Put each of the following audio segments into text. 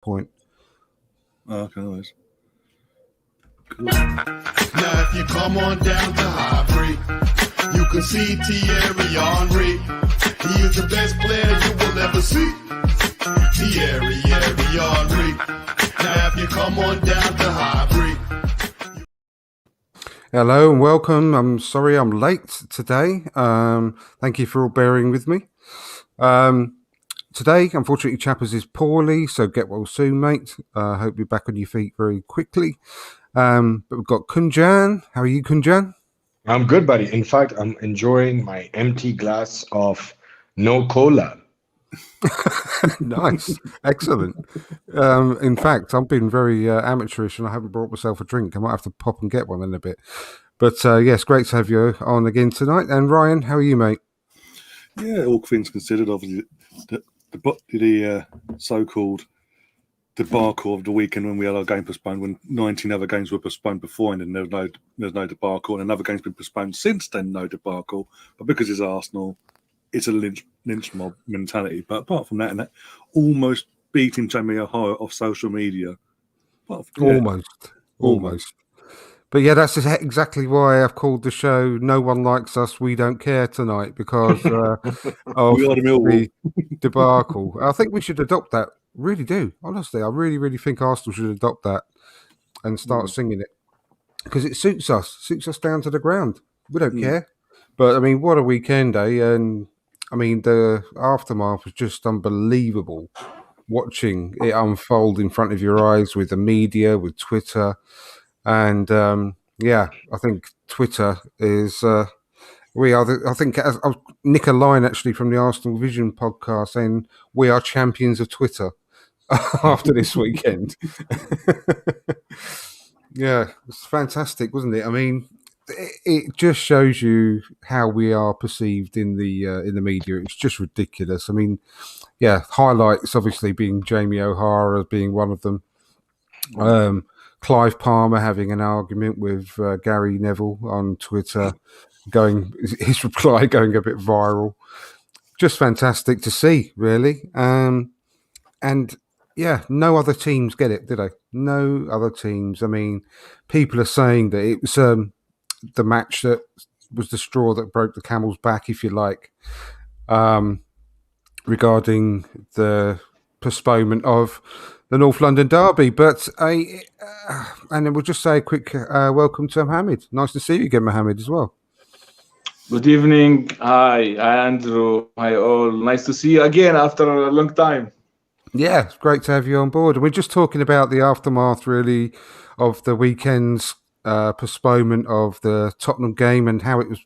point. Okay, nice. Cool. Now if you come on down to Highbury, you can see Thierry Henry. He is the best player you will ever see. Thierry Henry. Now if you come on down to Highbury. Hello and welcome. I'm sorry I'm late today. Thank you for all bearing with me. Today, unfortunately, Chappers is poorly, so get well soon, mate. Hope you're back on your feet very quickly. But we've got Kunjan. How are you, Kunjan? I'm good, buddy. In fact, I'm enjoying my empty glass of no cola. Nice. Excellent. In fact, I've been very amateurish and I haven't brought myself a drink. I might have to pop and get one in a bit. But yes, great to have you on again tonight. And Ryan, how are you, mate? Yeah, all things considered, obviously, the so-called debacle of the weekend when we had our game postponed, when 19 other games were postponed beforehand, and there's no debacle, and another game's been postponed since then, no debacle. But because it's Arsenal, it's a lynch mob mentality. But apart from that, and that almost beating Jamie O'Hara off social media. Almost. But yeah, that's exactly why I've called the show "No One Likes Us, We Don't Care" tonight, because of the debacle. I think we should adopt that. Really do. Honestly, I really think Arsenal should adopt that and start singing it, because it suits us down to the ground. We don't care. But I mean, what a weekend, eh? And I mean, the aftermath was just unbelievable. Watching it unfold in front of your eyes with the media, with Twitter. And I think Twitter is I think Nick a line actually from the Arsenal Vision podcast saying we are champions of Twitter after this weekend. Yeah, it's fantastic, wasn't it? I mean, it just shows you how we are perceived in the media. It's just ridiculous. I mean, yeah, highlights obviously being Jamie O'Hara being one of them. Clive Palmer having an argument with Gary Neville on Twitter, his reply going a bit viral. Just fantastic to see, really. And yeah, no other teams get it, did they? No other teams. I mean, people are saying that it was the match that was the straw that broke the camel's back, if you like, regarding the postponement of the North London derby. But and then we'll just say a quick welcome to Mohammed. Nice to see you again, Mohammed, as well. Good evening. Hi, Andrew. Hi, all. Nice to see you again after a long time. Yeah, it's great to have you on board. And we're just talking about the aftermath, really, of the weekend's postponement of the Tottenham game and how it was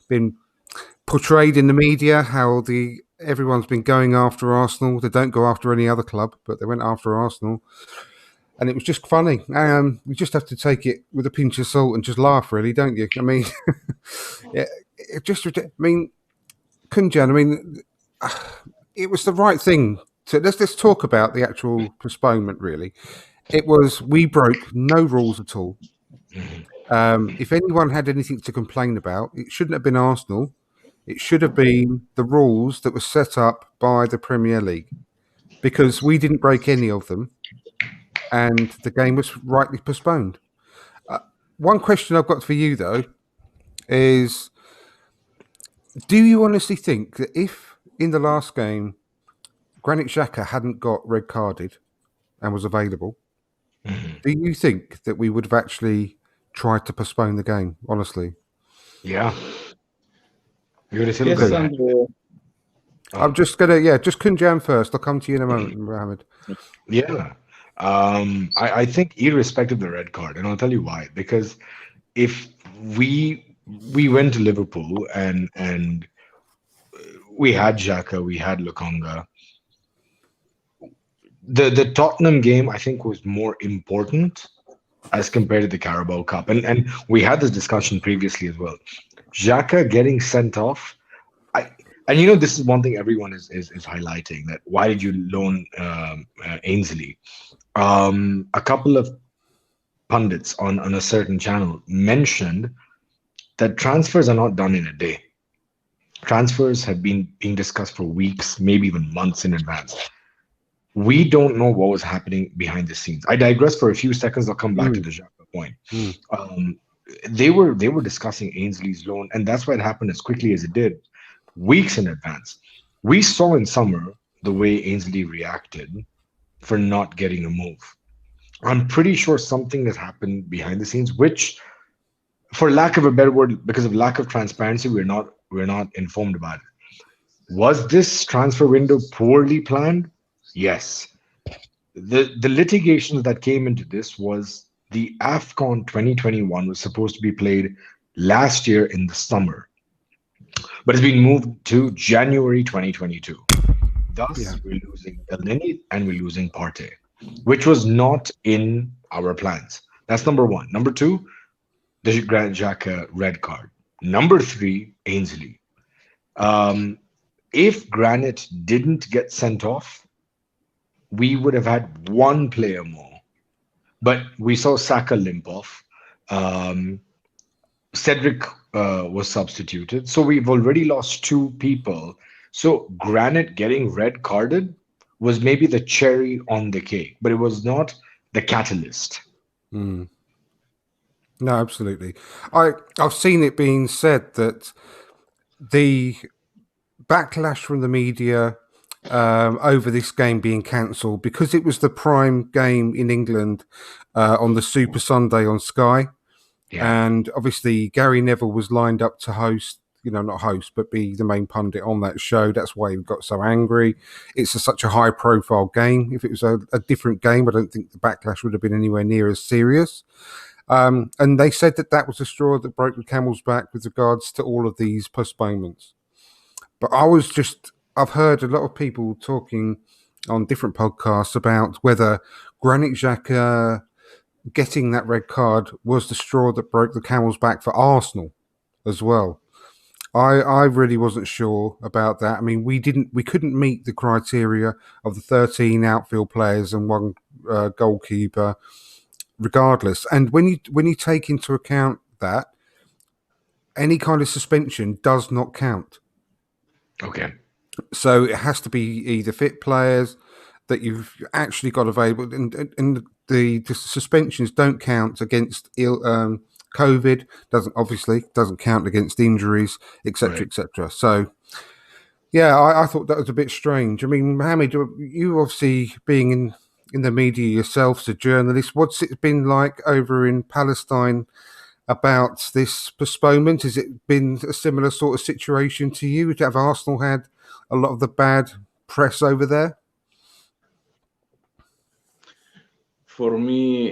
been portrayed in the media, how everyone's been going after Arsenal. They don't go after any other club, but they went after Arsenal. And it was just funny. You just have to take it with a pinch of salt and just laugh, really, don't you? I mean, Kunjan, it was the right thing. So let's talk about the actual postponement, really. We broke no rules at all. If anyone had anything to complain about, it shouldn't have been Arsenal. It should have been the rules that were set up by the Premier League, because we didn't break any of them and the game was rightly postponed. One question I've got for you, though, is do you honestly think that if in the last game Granit Xhaka hadn't got red carded and was available, do you think that we would have actually tried to postpone the game, honestly? Yeah. Yes, I'm just gonna just Kunjan first. I'll come to you in a moment, Mohammed. Yeah. I think irrespective of the red card, and I'll tell you why. Because if we went to Liverpool and we had Xhaka, we had Lokonga, the Tottenham game I think was more important as compared to the Carabao Cup. And we had this discussion previously as well. Xhaka getting sent off, and this is one thing everyone is highlighting, that why did you loan Ainsley? A couple of pundits on a certain channel mentioned that transfers are not done in a day. Transfers have been being discussed for weeks, maybe even months in advance. we don't know what was happening behind the scenes. I digress for a few seconds. I'll come back to the Xhaka point. They were discussing Ainsley's loan, and that's why it happened as quickly as it did, weeks in advance. We saw in summer the way Ainsley reacted for not getting a move. I'm pretty sure something has happened behind the scenes, which, for lack of a better word, because of lack of transparency, we're not informed about it. Was this transfer window poorly planned? Yes. The litigation that came into this was the AFCON 2021 was supposed to be played last year in the summer, but it's been moved to January 2022. Thus, we're losing Elneny and we're losing Partey, which was not in our plans. That's number one. Number two, the Granit Xhaka red card. Number three, Ainsley. If Granit didn't get sent off, we would have had one player more. But we saw Saka limp off. Cedric was substituted. So we've already lost two people. So Granit getting red carded was maybe the cherry on the cake, but it was not the catalyst. No, absolutely. I've seen it being said that the backlash from the media over this game being cancelled because it was the prime game in England on the Super Sunday on Sky. Yeah. And obviously Gary Neville was lined up to host, not host, but be the main pundit on that show. That's why he got so angry. It's such a high profile game. If it was a different game, I don't think the backlash would have been anywhere near as serious. And they said that was the straw that broke the camel's back with regards to all of these postponements. But I've heard a lot of people talking on different podcasts about whether Granit Xhaka getting that red card was the straw that broke the camel's back for Arsenal as well. I really wasn't sure about that. I mean, we couldn't meet the criteria of the 13 outfield players and one goalkeeper, regardless. And when you take into account that, any kind of suspension does not count. Okay. So it has to be either fit players that you've actually got available, and the suspensions don't count against COVID. Doesn't count against injuries, etc., etc. So, yeah, I thought that was a bit strange. I mean, Mohammed, you obviously being in the media yourself as a journalist, what's it been like over in Palestine about this postponement? Has it been a similar sort of situation to you? Have Arsenal had a lot of the bad press over there? For me,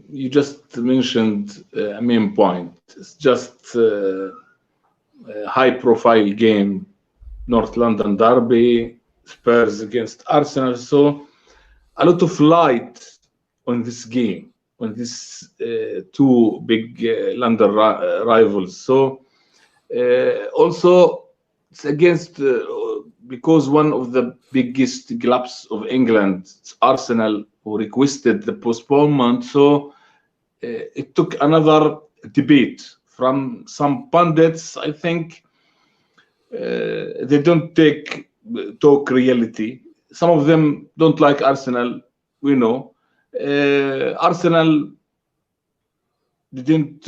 you just mentioned a main point. It's just a high-profile game, North London derby, Spurs against Arsenal. So a lot of light on this game, on these two big London rivals. So also it's against because one of the biggest clubs of England, Arsenal, who requested the postponement. So it took another debate from some pundits. I think they don't talk reality. Some of them don't like Arsenal. We know Arsenal didn't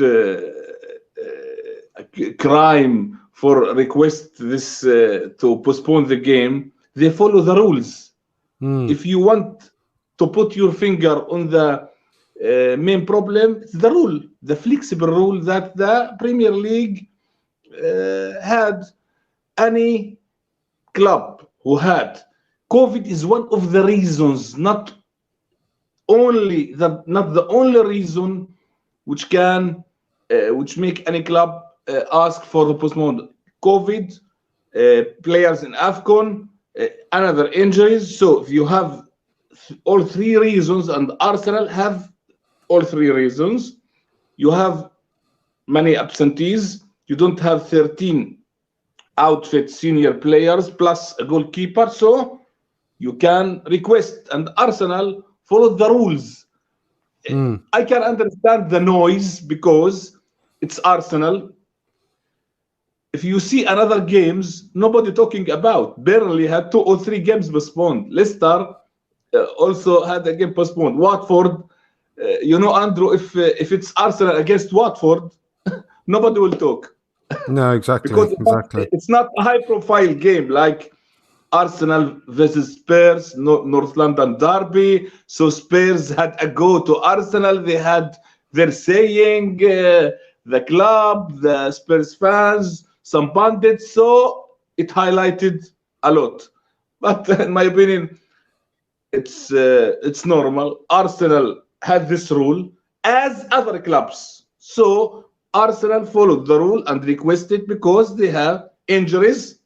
crime for request this to postpone the game. They follow the rules. If you want to put your finger on the main problem, it's the rule, the flexible rule that the Premier League had. Any club who had COVID is one of the reasons, not the only reason which can which make any club ask for the postponement. COVID, players in AFCON, another injuries. So if you have all three reasons, and Arsenal have all three reasons, you have many absentees. You don't have 13 outfit senior players plus a goalkeeper, so you can request, and Arsenal followed the rules. I can understand the noise because it's Arsenal. If you see another games, nobody talking about. Burnley had 2 or 3 games postponed. Leicester also had a game postponed. Watford, Andrew, if it's Arsenal against Watford, nobody will talk. No, exactly. Because exactly. It's not a high-profile game like Arsenal versus Spurs, North London derby. So Spurs had a go to Arsenal. They had their saying, the club, the Spurs fans, some pundits. So it highlighted a lot. But in my opinion, it's normal. Arsenal had this rule as other clubs. So Arsenal followed the rule and requested because they have injuries,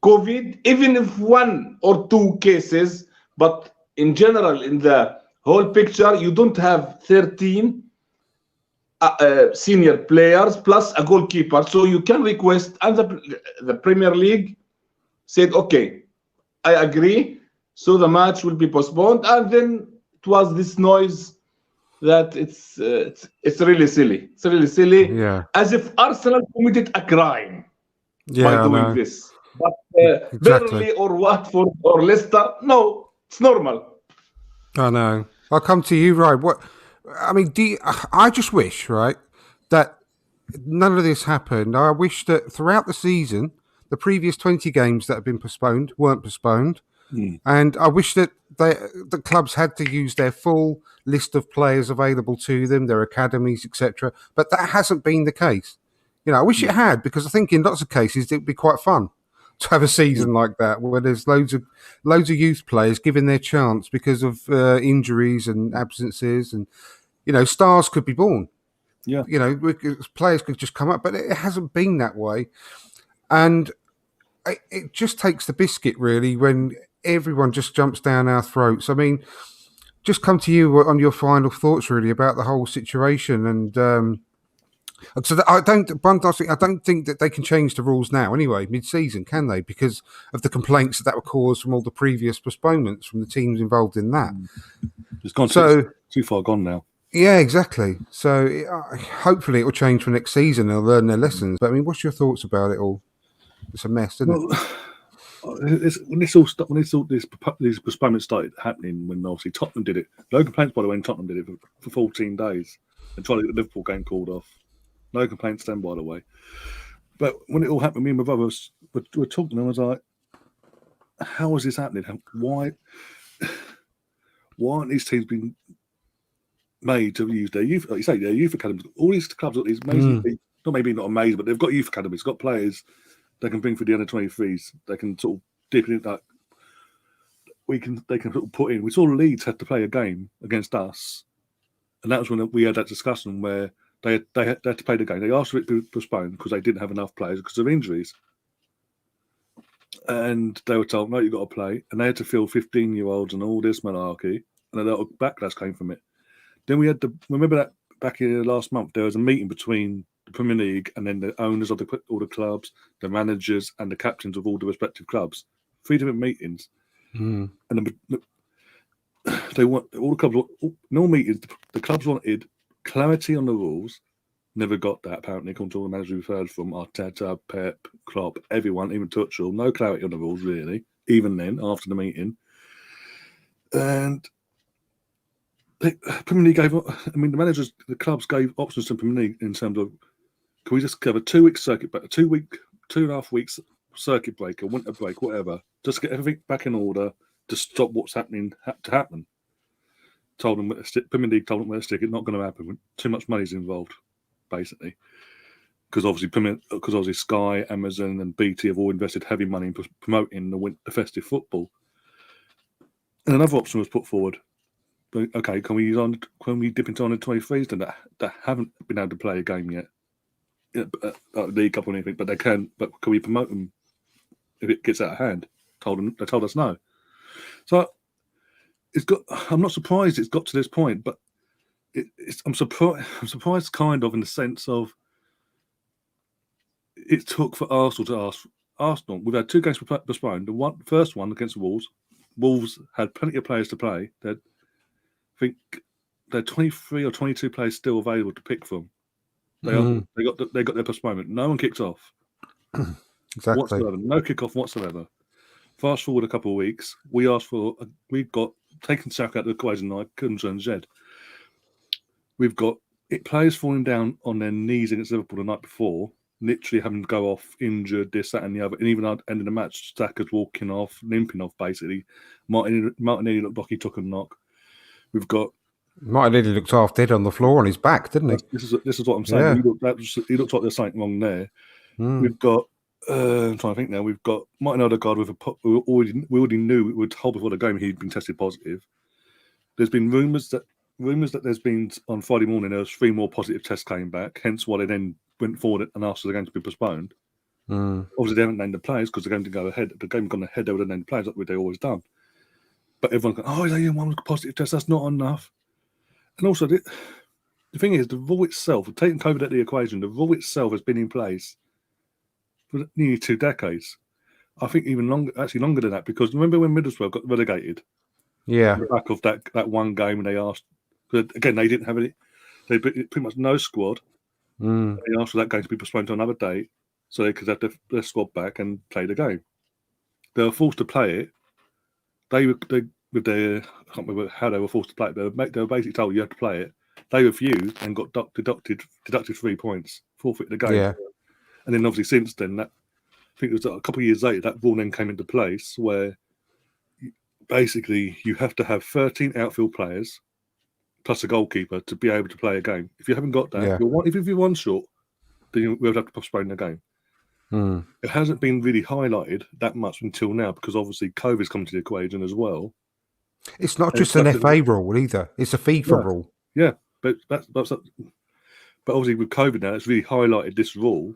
COVID, even if 1 or 2 cases, but in general, in the whole picture, you don't have 13 senior players plus a goalkeeper. So you can request, and the Premier League said, okay, I agree. So the match will be postponed. And then it was this noise that it's really silly. It's really silly. Yeah. As if Arsenal committed a crime by doing this. But exactly. Burnley or Watford or Leicester, no, it's normal. I know. I'll come to you, right? I just wish, right, that none of this happened. I wish that throughout the season, the previous 20 games that have been postponed weren't postponed. And I wish that the clubs had to use their full list of players available to them, their academies, etc. But that hasn't been the case. I wish it had, because I think in lots of cases it'd be quite fun to have a season like that where there's loads of youth players given their chance because of injuries and absences, and stars could be born. Yeah, players could just come up, but it hasn't been that way, and it just takes the biscuit really when everyone just jumps down our throats. I mean, just come to you on your final thoughts really about the whole situation, and so I don't think that they can change the rules now anyway, mid-season, can they? Because of the complaints that were caused from all the previous postponements from the teams involved in that. It's gone too far gone now. Yeah, exactly. So hopefully it will change for next season. They'll learn their lessons. But I mean, what's your thoughts about it all? It's a mess, isn't it? When these postponements started happening, when obviously Tottenham did it. No complaints, by the way, when Tottenham did it for 14 days and tried to get the Liverpool game called off. No complaints then, by the way. But when it all happened, me and my brothers were talking, and I was like, how is this happening? Why aren't these teams being made to use their youth, like you say, their youth academies? All these clubs got these amazing, not amazing, but they've got youth academies, got players they can bring for the under 23s. They can sort of dip in that. They can sort of put in. We saw Leeds had to play a game against us, and that was when we had that discussion where they had to play the game. They asked for it to be postponed because they didn't have enough players because of injuries, and they were told, "No, you've got to play." And they had to fill 15-year-olds and all this malarkey, and a lot of backlash came from it. Then we had remember that back in last month there was a meeting between the Premier League and then the owners of all the clubs, the managers, and the captains of all the respective clubs. 3 different meetings, and they want all the clubs. No meetings. The clubs wanted clarity on the rules. Never got that, apparently, according to all the managers we've heard from: Arteta, Pep, Klopp, everyone, even Tuchel. No clarity on the rules, really, even then, after the meeting. And Premier League the managers, the clubs gave options to Premier League in terms of, can we just have a 2-week circuit, but a 2.5 weeks circuit break, a winter break, whatever, just get everything back in order to stop what's happening to happen. Told them Premier League told them where to stick. It's not going to happen. Too much money's involved, basically, because obviously Sky, Amazon, and BT have all invested heavy money in promoting the festive football. And another option was put forward. Okay, can we dip into under 23s then that haven't been able to play a game yet, League Cup or anything, but they can. But can we promote them if it gets out of hand? They told us no. So I'm not surprised it's got to this point, but I'm surprised kind of in the sense of it took for Arsenal to ask Arsenal. We've had 2 games postponed. The first one against Wolves. Wolves had plenty of players to play. I think there are 23 or 22 players still available to pick from. They got their postponement. No one kicked off. Exactly. Whatsoever. No kickoff whatsoever. Fast forward a couple of weeks, we got taking Saka out of the equation, like Kunza and Zed, we've got players falling down on their knees against Liverpool the night before, literally having to go off injured, this, that, and the other. And even at the end of the match, Saka's walking off, limping off, basically. Martinelli looked like he took a knock. We've got Martinelli looked half dead on the floor on his back, didn't he? This is what I'm saying. Yeah. He looked like there's something wrong there. Mm. We've got, I'm trying to think now, we've got Martin Odegaard with we already knew we were told before the game he'd been tested positive. There's been rumours that there's been on Friday morning there was 3 more positive tests came back, hence why they then went forward and asked for the game to be postponed. Obviously they haven't named the players because the game didn't go ahead. The game gone ahead, they would have named the players like they always done. But everyone's going, is that one positive test? That's not enough. And also the thing is, the rule itself, taking COVID out of the equation, the rule itself has been in place for nearly 2 decades. I think even longer than that, because remember when Middlesbrough got relegated? Yeah. On the back of that one game, and they asked, again, they didn't have any, they pretty much no squad. They asked for that game to be postponed to another date so they could have their squad back and play the game. They were forced to play it. I can't remember how they were forced to play it. They were basically told you have to play it. They refused and got deducted 3 points, forfeit the game. Yeah. And then obviously since then, I think it was a couple of years later, that rule then came into place where basically you have to have 13 outfield players plus a goalkeeper to be able to play a game. If you haven't got that, if you're one short, then we'll have to postpone the game. It hasn't been really highlighted that much until now because obviously COVID's come to the equation as well. It's not just an FA rule either; it's a FIFA rule. Yeah, but obviously with COVID now, it's really highlighted this rule.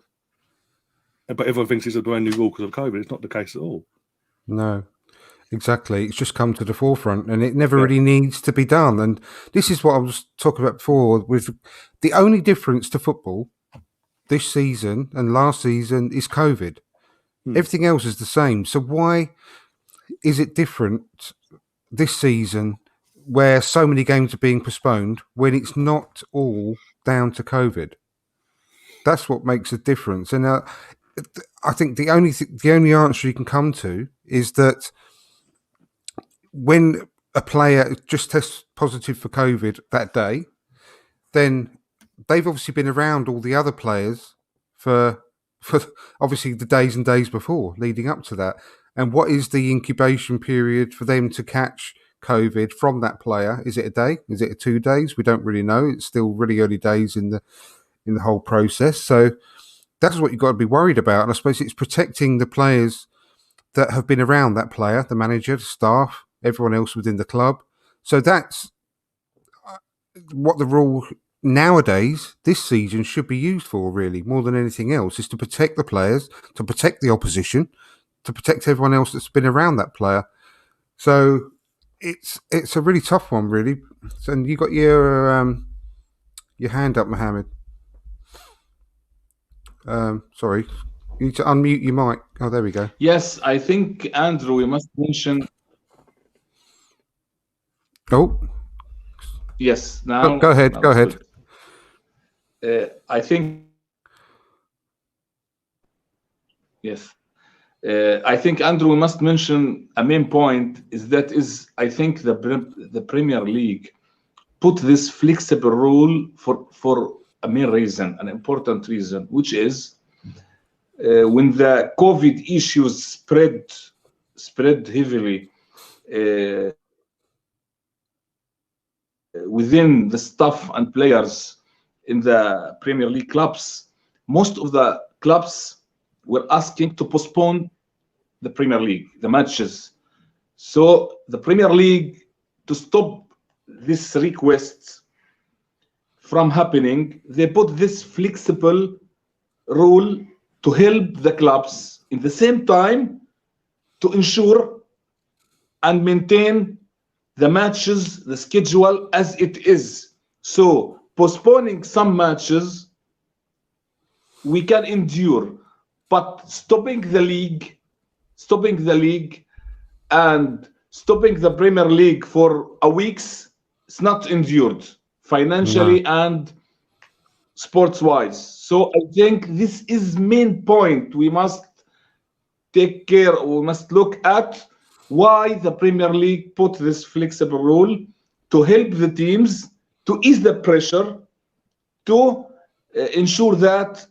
But everyone thinks it's a brand new rule because of COVID. It's not the case at all. No, exactly. It's just come to the forefront, and it never really needs to be done. And this is what I was talking about before. With the only difference to football this season and last season is COVID. Everything else is the same. So why is it different this season where so many games are being postponed when it's not all down to COVID? That's what makes a difference. And I think the only answer you can come to is that when a player just tests positive for COVID that day, then they've obviously been around all the other players for obviously the days and days before leading up to that. And what is the incubation period for them to catch COVID from that player? Is it a day? Is it 2 days? We don't really know. It's still really early days in the whole process. So that's what you've got to be worried about. And I suppose it's protecting the players that have been around that player, the manager, the staff, everyone else within the club. So that's what the rule nowadays, this season, should be used for, really, more than anything else, is to protect the players, to protect the opposition, to protect everyone else that's been around that player. So it's a really tough one, really. And you got your hand up, Mohammed. Sorry, you need to unmute your mic. Oh, there we go. Yes, I think, Andrew, we must mention. Oh, yes. Now, go ahead. Go ahead. I think. Yes, I think, Andrew, we must mention a main point I think the Premier League put this flexible rule for a main reason, an important reason, which is when the COVID issues spread heavily within the staff and players in the Premier League clubs, most of the clubs were asking to postpone the Premier League, the matches. So the Premier League, to stop this request from happening, they put this flexible rule to help the clubs in the same time to ensure and maintain the matches, the schedule as it is. So postponing some matches we can endure, but stopping the league and stopping the Premier League for a week's, it's not endured financially and sports-wise. So I think this is main point we must take care, we must look at why the Premier League put this flexible rule to help the teams to ease the pressure, to ensure that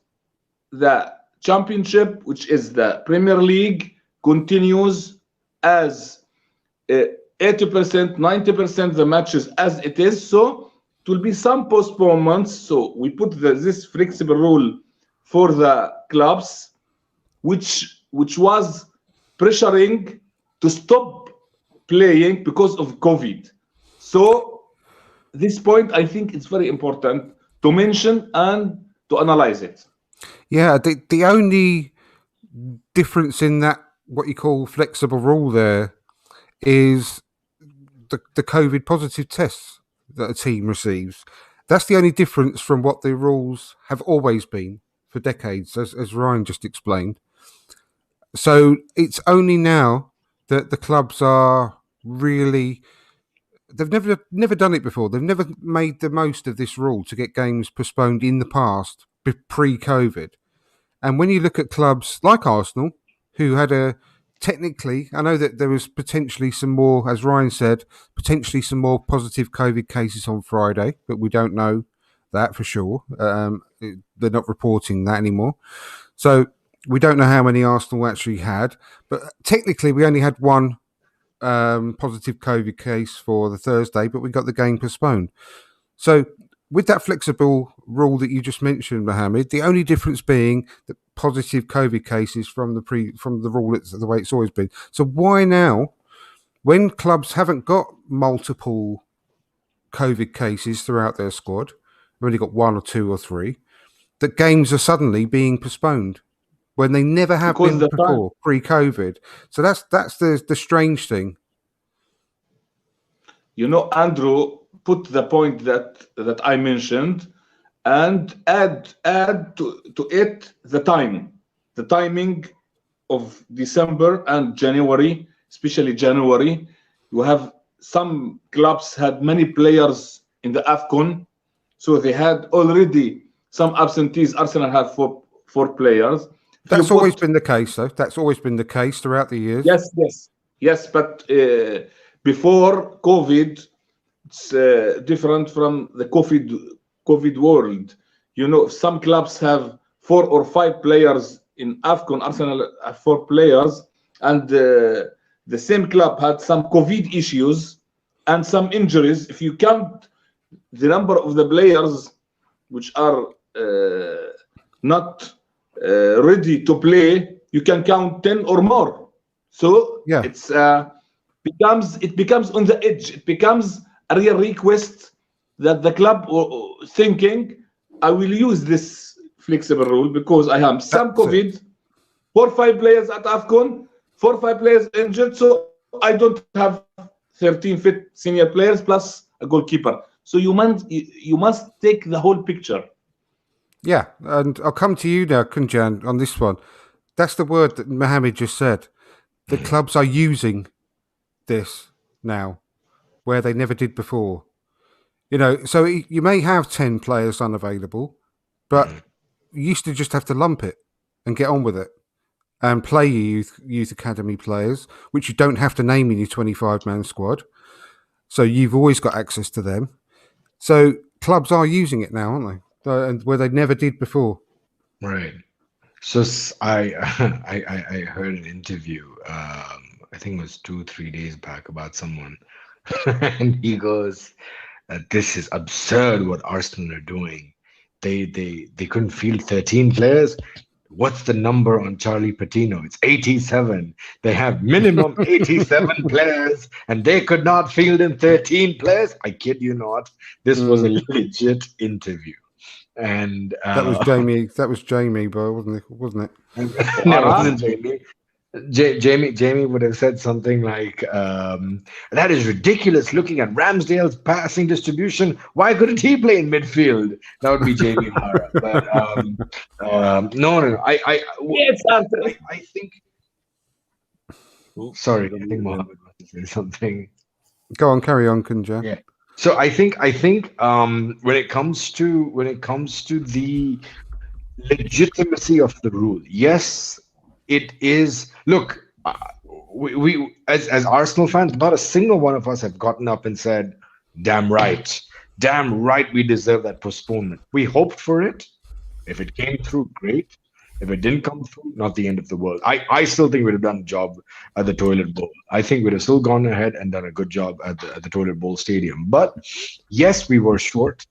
the championship, which is the Premier League, continues as 80%, 90% the matches as it is. So it will be some postponements. So we put this flexible rule for the clubs, which was pressuring to stop playing because of COVID. So this point, I think it's very important to mention and to analyze it. Yeah, the only difference in that, what you call flexible rule there, is the COVID positive tests that a team receives. That's the only difference from what the rules have always been for decades, as Ryan just explained. So it's only now that the clubs are really... They've never done it before. They've never made the most of this rule to get games postponed in the past, pre-COVID. And when you look at clubs like Arsenal, who had technically, I know that there was potentially some more, as Ryan said, potentially some more positive COVID cases on Friday, but we don't know that for sure. They're not reporting that anymore. So we don't know how many Arsenal actually had, but technically we only had one positive COVID case for the Thursday, but we got the game postponed. So with that flexible rule that you just mentioned, Mohammed, the only difference being the positive COVID cases from the rule, it's the way it's always been. So why now, when clubs haven't got multiple COVID cases throughout their squad, they've only got 1 or 2 or 3, that games are suddenly being postponed when they never have been before, pre-COVID. So that's the strange thing. You know, Andrew put the point that I mentioned, and add to it the timing of December and January, especially January. You have some clubs had many players in the AFCON, so they had already some absentees. Arsenal had four players. That's always been the case, though. That's always been the case throughout the years. Yes. But before COVID, it's different from the COVID world. You know, some clubs have 4 or 5 players in AFCON. Arsenal have 4 players, and the same club had some COVID issues and some injuries. If you count the number of the players which are not ready to play, you can count 10 or more. So yeah, it becomes on the edge. It becomes a real request that the club thinking, I will use this flexible rule because I have some COVID, 4 or 5 players at AFCON, 4 or 5 players injured, so I don't have 13 fit senior players plus a goalkeeper. So you must take the whole picture. Yeah, and I'll come to you now, Kunjan, on this one. That's the word that Mohammed just said. The clubs are using this now, where they never did before. You know, so you may have 10 players unavailable, but you used to just have to lump it and get on with it and play your youth academy players, which you don't have to name in your 25-man squad. So you've always got access to them. So clubs are using it now, aren't they? And where they never did before. Right. So I heard an interview, I think it was 2-3 days back, about someone, and he goes, "This is absurd what Arsenal are doing. They couldn't field 13 players. What's the number on Charlie Patino? It's 87. They have minimum 87 players, and they could not field in 13 players." I kid you not. This was a legit interview. And that was Jamie. That was Jamie, but wasn't it? No, it wasn't Jamie. Jamie would have said something like, "That is ridiculous. Looking at Ramsdale's passing distribution, why couldn't he play in midfield?" That would be Jamie Mara. But no. I think. Sorry, I think Mohammed wants to say something. Go on, carry on, Kunja. Yeah. So I think when it comes to the legitimacy of the rule, yes, it is. Look, we as Arsenal fans, not a single one of us have gotten up and said, damn right, we deserve that postponement. We hoped for it. If it came through, great. If it didn't come through, not the end of the world. I still think we'd have done a job at the Toilet Bowl. I think we'd have still gone ahead and done a good job at the Toilet Bowl Stadium. But yes, we were short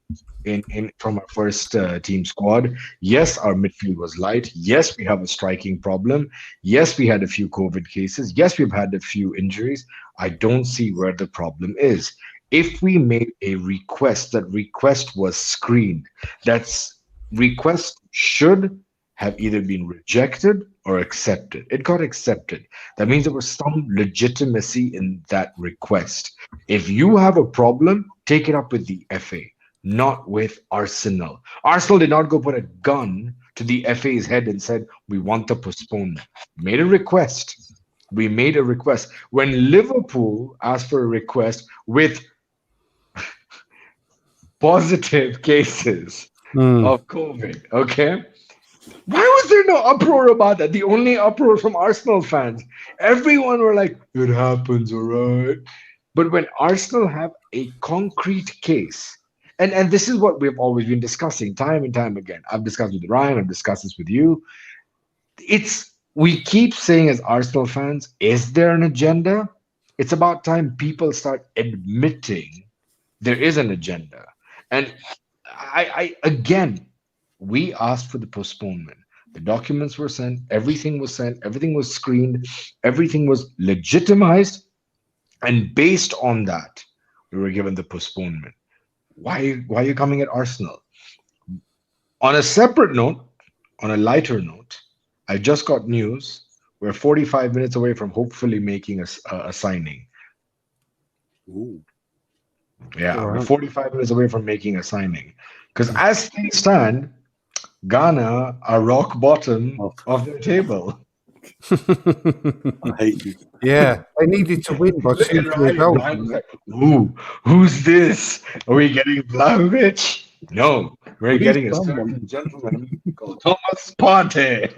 in from our first team squad. Yes, our midfield was light. Yes, we have a striking problem. Yes, we had a few COVID cases. Yes, we've had a few injuries. I don't see where the problem is. If we made a request, that request was screened. That's request should have either been rejected or accepted. It got accepted. That means there was some legitimacy in that request. If you have a problem, take it up with the FA, not with Arsenal. Arsenal did not go put a gun to the FA's head and said, we want the postponement. Made a request. We made a request. When Liverpool asked for a request with positive cases of COVID, okay? Why was there no uproar about that? The only uproar from Arsenal fans. Everyone were like, it happens, all right. But when Arsenal have a concrete case, and this is what we've always been discussing time and time again. I've discussed with Ryan, I've discussed this with you. We keep saying as Arsenal fans, is there an agenda? It's about time people start admitting there is an agenda. And we asked for the postponement. The documents were sent, everything was screened, everything was legitimized, and based on that, we were given the postponement. Why are you coming at Arsenal? On a separate note, on a lighter note, I just got news. We're 45 minutes away from hopefully making a signing. Ooh. Yeah, we're 45 minutes away from making a signing. Because as things stand, Ghana are rock bottom of their table. I hate you. Yeah, they needed to win by 2 clear goals. Ooh, who's this? Are we getting Vlahovic? No, we're getting a certain gentleman called Thomas Partey.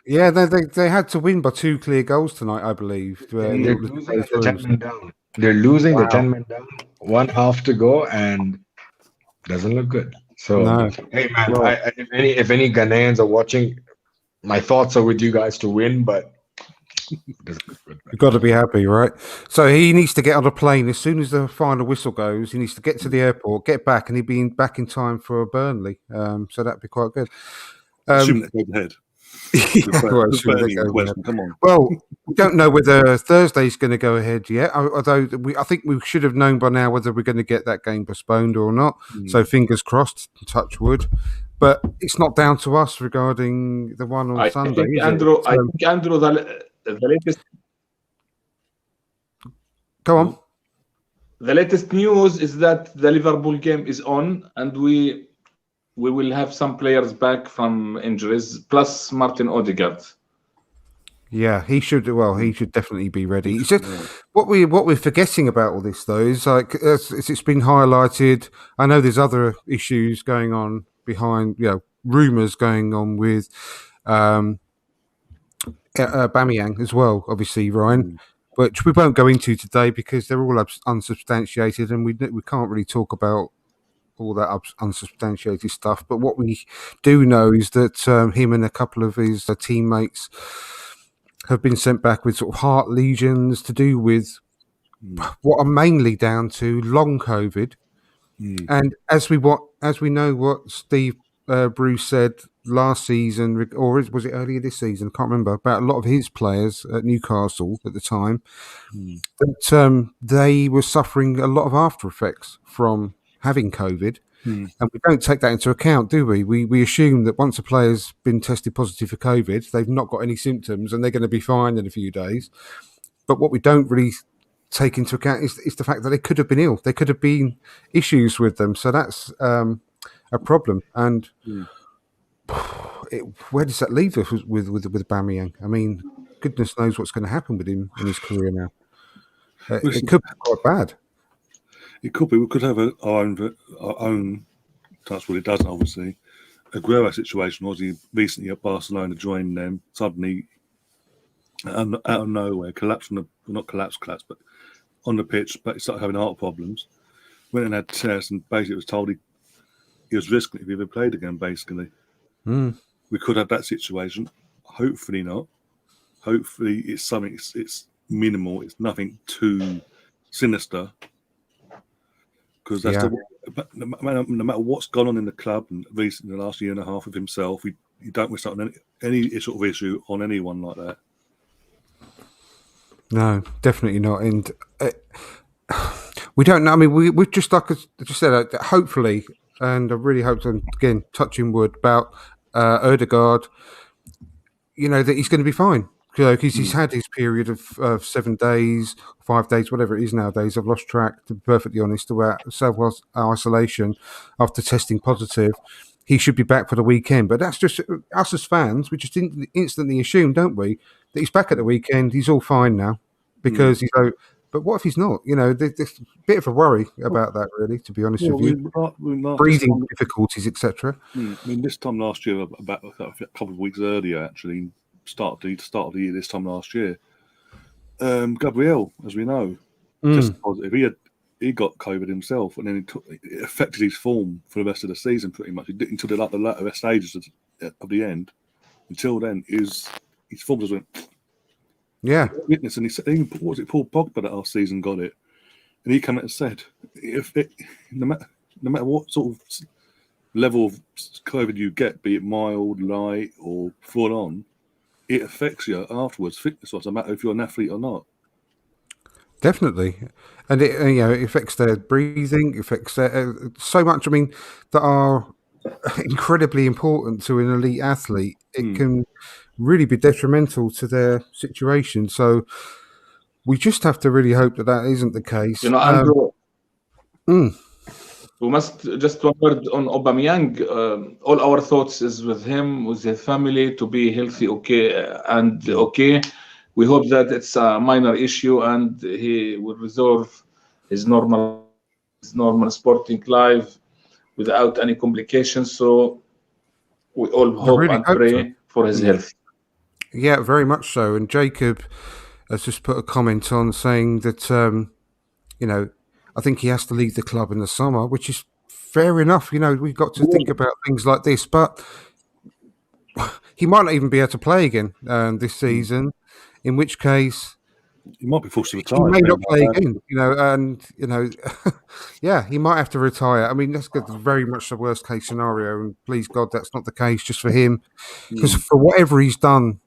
Yeah, they had to win by 2 clear goals tonight, I believe. They're losing the 10 men down. They're losing the 10 men down. 1 half to go, and doesn't look good. So, hey man, if any Ghanaians are watching, my thoughts are with you guys to win, but you've got to be happy, right? So he needs to get on a plane as soon as the final whistle goes. He needs to get to the airport, get back, and he'll be back in time for Burnley. So that'd be quite good. Assume that goes ahead. Come on. Well, we don't know whether Thursday's going to go ahead yet. Although I think we should have known by now whether we're going to get that game postponed or not. So fingers crossed, touch wood. But it's not down to us regarding the one on Sunday. I think Andrew, the latest. Go on. The latest news is that the Liverpool game is on, and we will have some players back from injuries, plus Martin Odegaard. Yeah, he should. Well, he should definitely be ready. It's just what we're forgetting about all this, though, is like as it's been highlighted. I know there's other issues going on behind, rumours going on with Aubameyang as well. Obviously, Ryan, which we won't go into today because they're all unsubstantiated, and we can't really talk about all that unsubstantiated stuff. But what we do know is that him and a couple of his teammates have been sent back with sort of heart lesions to do with what are mainly down to long COVID. And as we know what Steve Bruce said last season, or was it earlier this season? I can't remember, about a lot of his players at Newcastle at the time, that they were suffering a lot of after effects from having COVID, and we don't take that into account, do we? We assume that once a player's been tested positive for COVID, they've not got any symptoms and they're going to be fine in a few days. But what we don't really take into account is the fact that they could have been ill. There could have been issues with them. So that's a problem. And where does that leave us with Aubameyang? I mean, goodness knows what's going to happen with him in his career now. It could be quite bad. It could be. We could have our own. That's what it doesn't, obviously. Aguero situation was he recently at Barcelona joined them. Suddenly, out of nowhere, collapsed but on the pitch, but he started having heart problems. Went and had tests, and basically was told he was risking it if he ever played again. Basically, we could have that situation. Hopefully not. Hopefully it's something. It's minimal. It's nothing too sinister. Because that's no matter what's gone on in the club and recently in the last year and a half with himself, you don't wish on any sort of issue on anyone like that. No, definitely not. And we don't know. I mean, we just, like I just said, hopefully, and I really hope, and again, touching wood, about Ødegaard, that he's going to be fine. Because he's had his period of 7 days, 5 days, whatever it is nowadays. I've lost track, to be perfectly honest, about self-isolation after testing positive. He should be back for the weekend. But that's just us as fans. We just instantly assume, don't we, that he's back at the weekend. He's all fine now. Because, but what if he's not? There's a bit of a worry about that, really, to be honest with you. Breathing difficulties, etc. I mean, this time last year, about a couple of weeks earlier, actually, start of the year this time last year, Gabriel, as we know, tested positive. He got COVID himself, and then it affected his form for the rest of the season pretty much. Until the latter stages of the end. Until then, his form just went. Yeah. Witness, and what was it? Paul Pogba that last season got it, and he came out and said, no matter what sort of level of COVID you get, be it mild, light, or full on, it affects you afterwards, fitness-wise, no matter if you're an athlete or not. Definitely, and it affects their breathing, affects so much. I mean, that are incredibly important to an elite athlete. It can really be detrimental to their situation. So we just have to really hope that isn't the case. Andrew, we must just one word on Aubameyang. All our thoughts is with him, with his family, to be healthy, okay. We hope that it's a minor issue and he will resolve his normal sporting life without any complications. So we all hope and pray for his health. Yeah, very much so. And Jacob has just put a comment on saying that, I think he has to leave the club in the summer, which is fair enough. We've got to think about things like this, but he might not even be able to play again this season, in which case he might be forced to retire. He may not play again, yeah, he might have to retire. I mean, that's very much the worst case scenario, and please God, that's not the case just for him, because for whatever he's done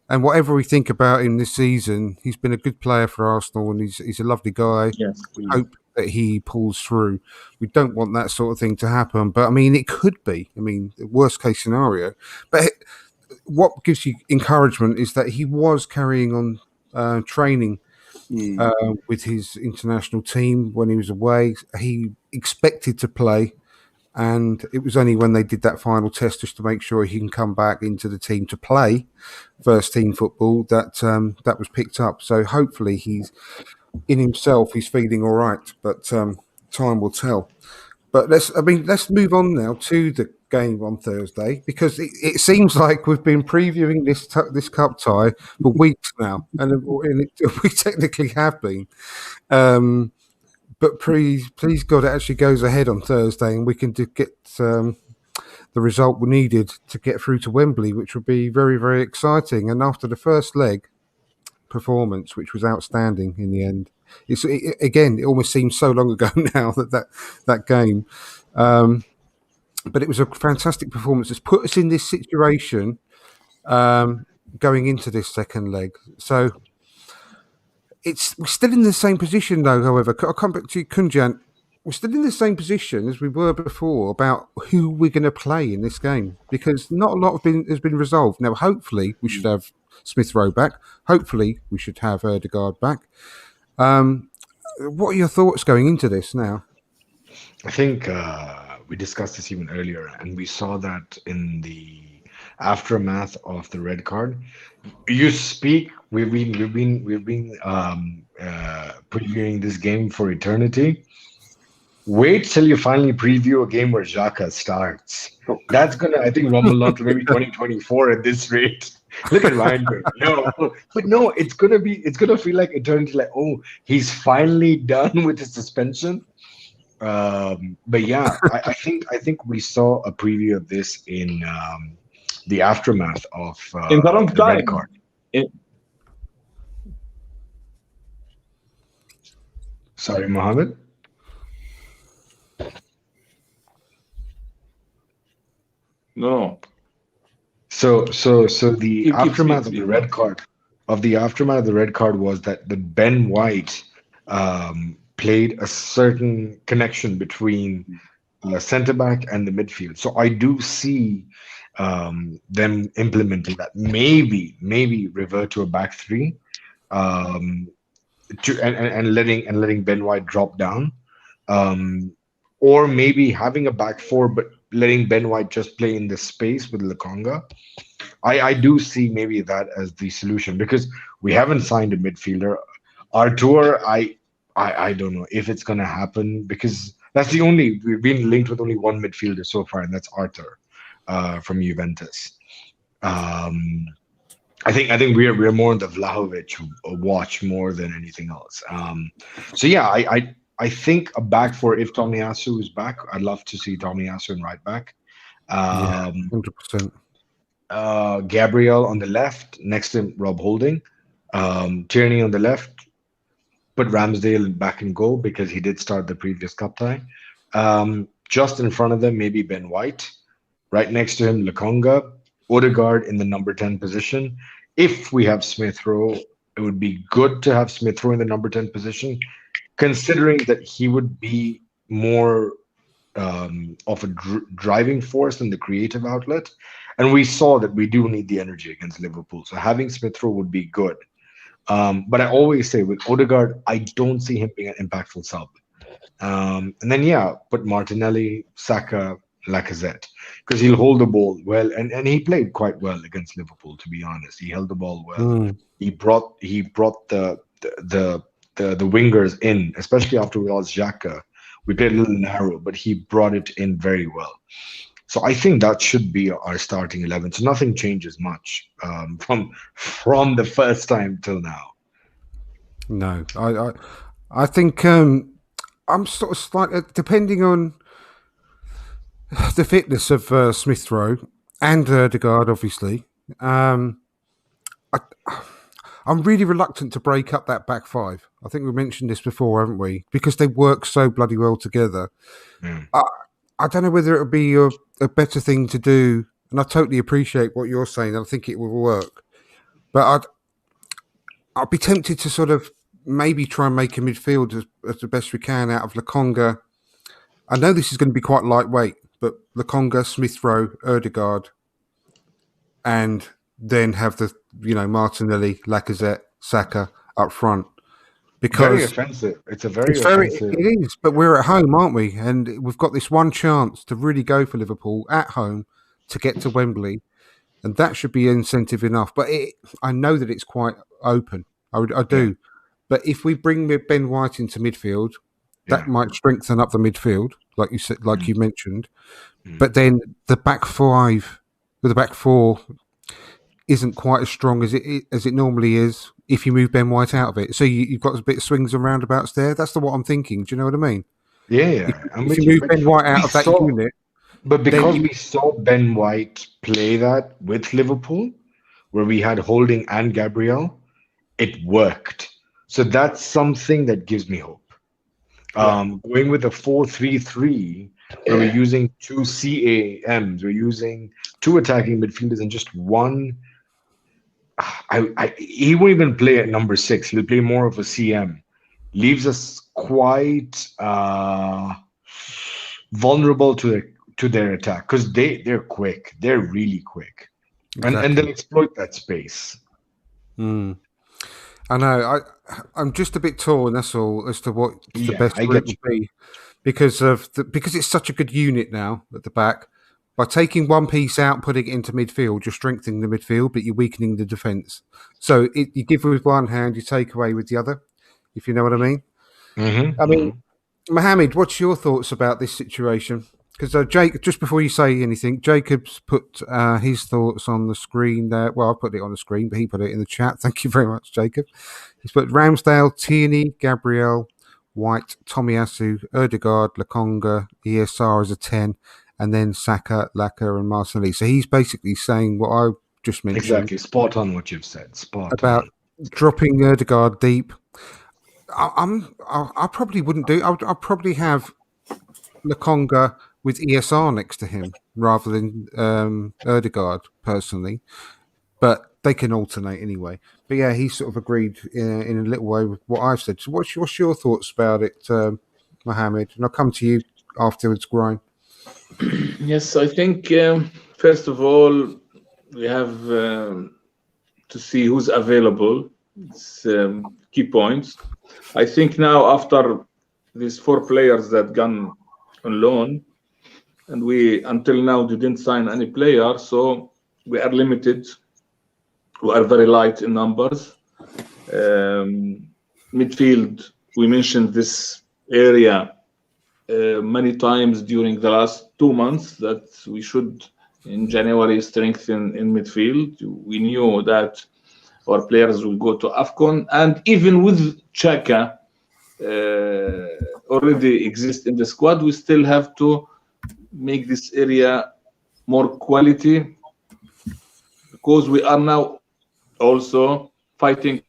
and whatever we think about him this season, he's been a good player for Arsenal, and he's a lovely guy. Yes. We hope that he pulls through. We don't want that sort of thing to happen, but I mean, it could be. I mean, the worst case scenario. But what gives you encouragement is that he was carrying on training with his international team when he was away. He expected to play, and it was only when they did that final test just to make sure he can come back into the team to play first team football that that was picked up. So hopefully he's feeling all right, but time will tell. But let's move on now to the game on Thursday, because it seems like we've been previewing this cup tie for weeks now, and we technically have been. But please God, it actually goes ahead on Thursday, and we can get the result we needed to get through to Wembley, which would be very, very exciting. And after the first leg performance, which was outstanding in the end, it almost seems so long ago now that game. But it was a fantastic performance. It's put us in this situation going into this second leg. So we're still in the same position, though. However, I'll come back to you, Kunjan. We're still in the same position as we were before about who we're going to play in this game, because not a lot has been resolved. Now, hopefully, we should have Smith Rowe back. Hopefully, we should have Ødegaard back. What are your thoughts going into this now? I think we discussed this even earlier, and we saw that in the aftermath of the red card. You speak. We've been previewing this game for eternity. Wait till you finally preview a game where Xhaka starts. That's gonna, I think, rumble up to maybe 2024 at this rate. Look at Reinberg. No, but no, it's gonna feel like eternity. Like, oh, he's finally done with his suspension. But yeah, I think we saw a preview of this in the aftermath of in the wrong red time. card. Sorry, Mohammed. No. So the Keep aftermath of speaking. the red card, was that the Ben White played a certain connection between centre back and the midfield. So I do see them implementing that. Maybe revert to a back three, and letting Ben White drop down, or maybe having a back four but letting Ben White just play in the space with Lokonga. I do see maybe that as the solution, because we haven't signed a midfielder. Artur, I don't know if it's gonna happen, because we've been linked with only one midfielder so far, and that's Artur from Juventus. I think we're more on the Vlahovic watch more than anything else. So yeah, I think a back four, if Tomiyasu is back, I'd love to see Tomiyasu in right back. 100%. Gabriel on the left, next to Rob Holding. Tierney on the left, put Ramsdale back in goal because he did start the previous cup tie. Just in front of them, maybe Ben White. Right next to him, Lokonga. Odegaard in the number 10 position. If we have Smith Rowe, it would be good to have Smith Rowe in the number 10 position, considering that he would be more of a driving force than the creative outlet. And we saw that we do need the energy against Liverpool. So having Smith Rowe would be good. But I always say with Odegaard, I don't see him being an impactful sub. And then, yeah, put Martinelli, Saka, Lacazette, because he'll hold the ball well, and he played quite well against Liverpool. To be honest, he held the ball well. He brought the wingers in, especially after we lost Xhaka. We played a little narrow, but he brought it in very well. So I think that should be our starting 11. So nothing changes much from the first time till now. No, I think I'm sort of slightly, depending on the fitness of Smith Rowe and Odegaard, obviously. I'm really reluctant to break up that back five. I think we mentioned this before, haven't we? Because they work so bloody well together. I don't know whether it would be a better thing to do, and I totally appreciate what you're saying. I think it will work. But I'd be tempted to sort of maybe try and make a midfield as the best we can out of Lokonga. I know this is going to be quite lightweight, but Lokonga, Smith Rowe, Odegaard, and then have the Martinelli, Lacazette, Saka up front. Because very offensive. It's very offensive. It is, but we're at home, aren't we? And we've got this one chance to really go for Liverpool at home to get to Wembley, and that should be incentive enough. But I know that it's quite open. I do. Yeah. But if we bring Ben White into midfield, that might strengthen up the midfield, like you said, you mentioned. But then the back five, with the back four, isn't quite as strong as it normally is if you move Ben White out of it. So you've got a bit of swings and roundabouts there. That's what I'm thinking. Do you know what I mean? Yeah. If you move Ben White out of that unit. But because we saw Ben White play that with Liverpool, where we had Holding and Gabriel, it worked. So that's something that gives me hope. Going with a 4-3-3, where we're using two CAMs, we're using two attacking midfielders and just one. He won't even play at number 6. He'll play more of a CM. Leaves us quite vulnerable to their attack, because they're quick. They're really quick, exactly. and they'll exploit that space. I know. I'm just a bit torn. That's all, as to what the best route would be, because it's such a good unit now at the back. By taking one piece out and putting it into midfield, you're strengthening the midfield, but you're weakening the defence. So you give with one hand, you take away with the other, if you know what I mean. I mean, Mohammed, what's your thoughts about this situation? because Jake, just before you say anything, Jacob's put his thoughts on the screen there. Well, I put it on the screen, but he put it in the chat. Thank you very much, Jacob. He's put Ramsdale, Tierney, Gabriel, White, Tomiyasu, Ødegaard, Lokonga, ESR as a 10, and then Saka, Laka, and Martinelli. So he's basically saying what I just mentioned. Exactly, spot on what you've said. Spot about on. Dropping Ødegaard deep. I probably wouldn't do. I'd probably have Lokonga with ESR next to him rather than Ødegaard personally, but they can alternate anyway. But yeah, he sort of agreed in a little way with what I've said. So what's your thoughts about it, Mohammed? And I'll come to you afterwards, Brian. Yes, I think first of all we have to see who's available. It's key points. I think now after these 4 players that gone on loan, and we until now didn't sign any player, so we are limited. We are very light in numbers. Midfield, we mentioned this area many times during the last 2 months that we should in January strengthen in midfield. We knew that our players will go to AFCON, and even with Xhaka already exist in the squad, we still have to make this area more quality, because we are now also fighting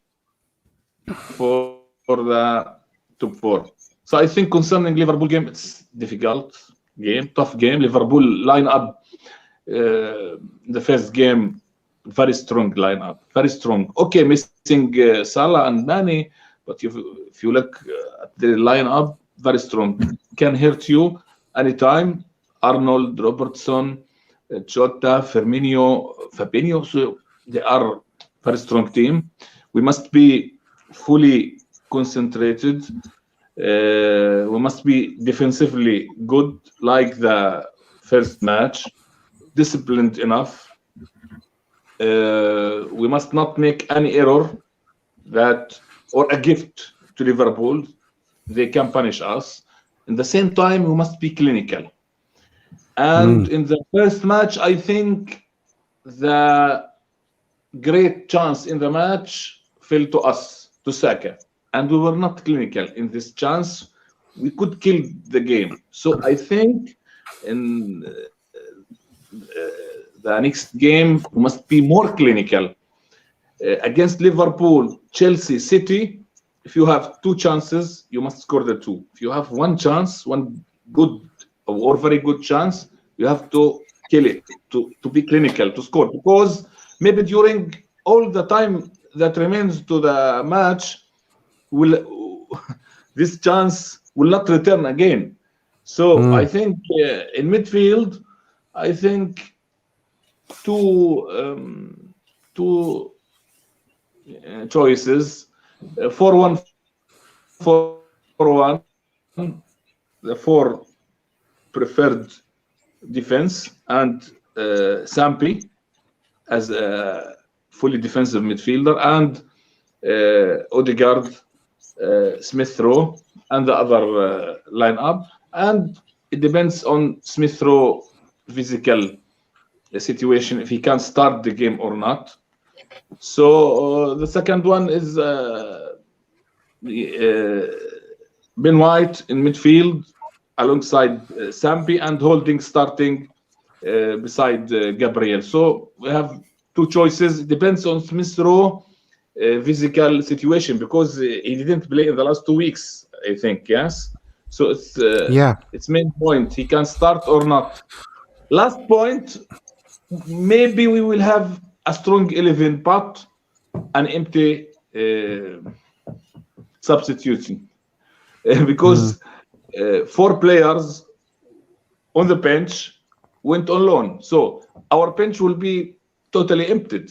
for the top 4. So I think concerning Liverpool game, it's difficult game, tough game. Liverpool line up the first game, very strong lineup, very strong. Okay, missing Salah and Mane, but if you look at the lineup, very strong. Can hurt you anytime. Arnold, Robertson, Jota, Fabinho, so they are very strong team. We must be fully concentrated. We must be defensively good, like the first match, disciplined enough. We must not make any error or a gift to Liverpool. They can punish us. In the same time, we must be clinical. And in the first match, I think the great chance in the match fell to us, to Saka. And we were not clinical in this chance. We could kill the game. So I think in the next game, we must be more clinical. Against Liverpool, Chelsea, City, if you have 2 chances, you must score the 2. If you have 1 chance, one good or very good chance, you have to kill it, to be clinical, to score. Because maybe during all the time that remains to the match, this chance will not return again. So I think in midfield, I think two choices, 4-1-4-1, the 4 preferred defense, and Sampi as a fully defensive midfielder, and Ødegaard, Smith Rowe, and the other lineup. And it depends on Smith Rowe physical situation, if he can start the game or not. So the second one is Ben White in midfield alongside Sampi, and Holding starting beside Gabriel. So we have 2 choices. It depends on Smith Rowe physical situation, because he didn't play in the last 2 weeks, I think. Yes. So it's its main point. He can start or not. Last point, maybe we will have a strong 11, but an empty substitution, because 4 players on the bench went on loan. So our bench will be totally empty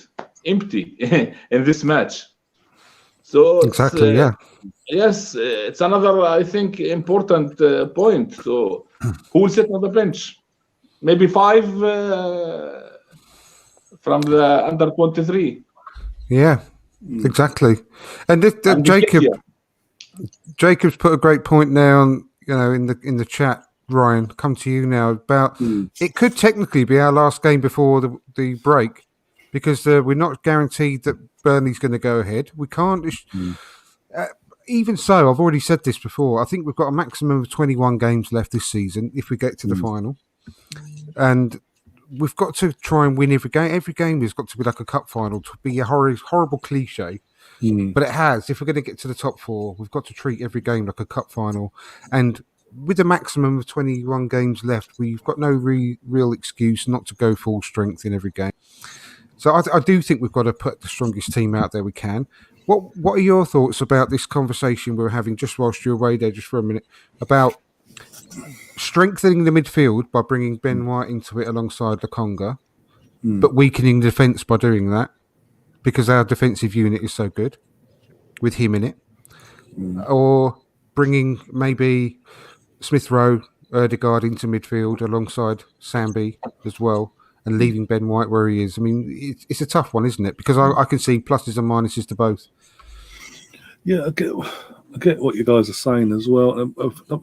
in this match. So exactly, yes, it's another, I think, important point. So who will sit on the bench? Maybe 5 from the under 23. Yeah, exactly. And Jacob's put a great point now on, in the chat, Ryan, come to you now about it could technically be our last game before the break because we're not guaranteed that Burnley's going to go ahead. We can't. Even so, I've already said this before. I think we've got a maximum of 21 games left this season if we get to the final. And we've got to try and win every game. Every game has got to be like a cup final, to be a horrible cliche. But it has. If we're going to get to the top 4, we've got to treat every game like a cup final. And with a maximum of 21 games left, we've got no real excuse not to go full strength in every game. So I do think we've got to put the strongest team out there we can. What are your thoughts about this conversation we were having just whilst you're away there, just for a minute, about strengthening the midfield by bringing Ben White into it alongside Lokonga, but weakening the defence by doing that because our defensive unit is so good with him in it, or bringing maybe Smith Rowe, Ødegaard into midfield alongside Sambi as well, and leaving Ben White where he is. I mean, it's a tough one, isn't it? Because I can see pluses and minuses to both. Yeah, I get what you guys are saying as well.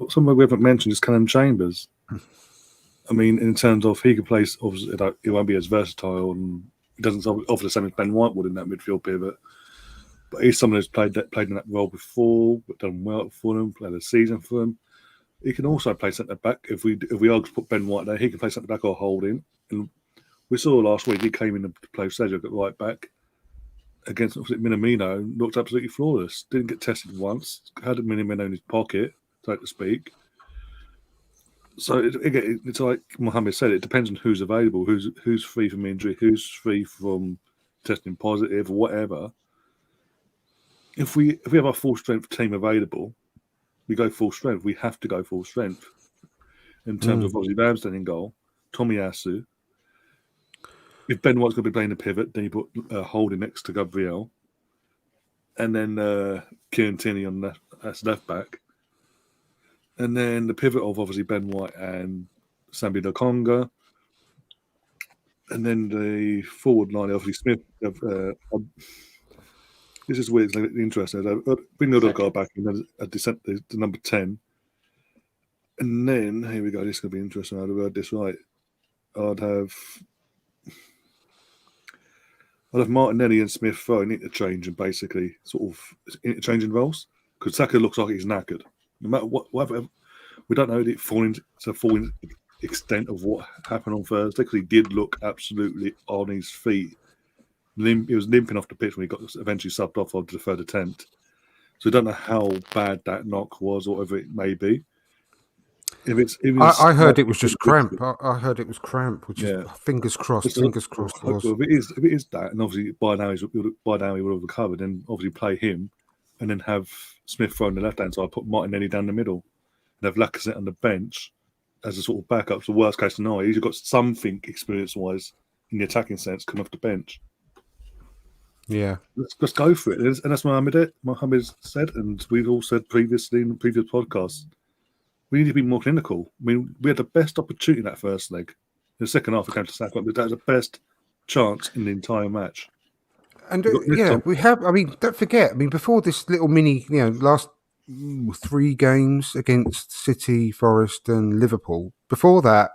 Somebody we haven't mentioned is Callum Chambers. I mean, in terms of he can play, obviously, he won't be as versatile and he doesn't offer the same as Ben White would in that midfield pivot. But he's someone who's played in that role before, but done well for them, played a season for them. He can also play centre back. If we are to put Ben White there, he can play centre back or holding. And we saw last week he came in to play Cedric at right back against Minamino, looked absolutely flawless. Didn't get tested once. Had Minamino in his pocket, so to speak. So it's like Mohammed said. It depends on who's available, who's free from injury, who's free from testing positive, or whatever. If we have our full strength team available, we go full strength. We have to go full strength in terms of obviously Ramsden in goal, Tomiyasu. If Ben White's going to be playing the pivot, then you put Holding next to Gabriel, and then Kieran Tierney on that's left back, and then the pivot of obviously Ben White and Sambi Lokonga, and then the forward line obviously Smith. This is weird. It's interesting. Bring the other guy back and then a descent to number 10, and then here we go. This is going to be interesting. I'd have heard this right. I'd have Martinelli and Smith throwing interchange and basically sort of interchanging roles because Saka looks like he's knackered. No matter whatever, we don't know the full extent of what happened on Thursday because he did look absolutely on his feet. He was limping off the pitch when he got eventually subbed off after the third attempt. So we don't know how bad that knock was or whatever it may be. I heard it was just cramp. I heard it was cramp, which is fingers crossed. Fingers crossed. If it is that, and obviously by now he would have recovered, and obviously play him, and then have Smith throw on the left hand side, put Martinelli down the middle, and have Lacazette on the bench as a sort of backup. So worst case scenario, he's got something experience wise in the attacking sense come off the bench. Yeah, let's go for it, and that's what Mohammed said, and we've all said previously in the previous podcasts. We need to be more clinical. I mean, we had the best opportunity in that first leg. In the second half, we came to Saka, but that was the best chance in the entire match. And we have. I mean, don't forget. I mean, before this little mini, last 3 games against City, Forest, and Liverpool. Before that,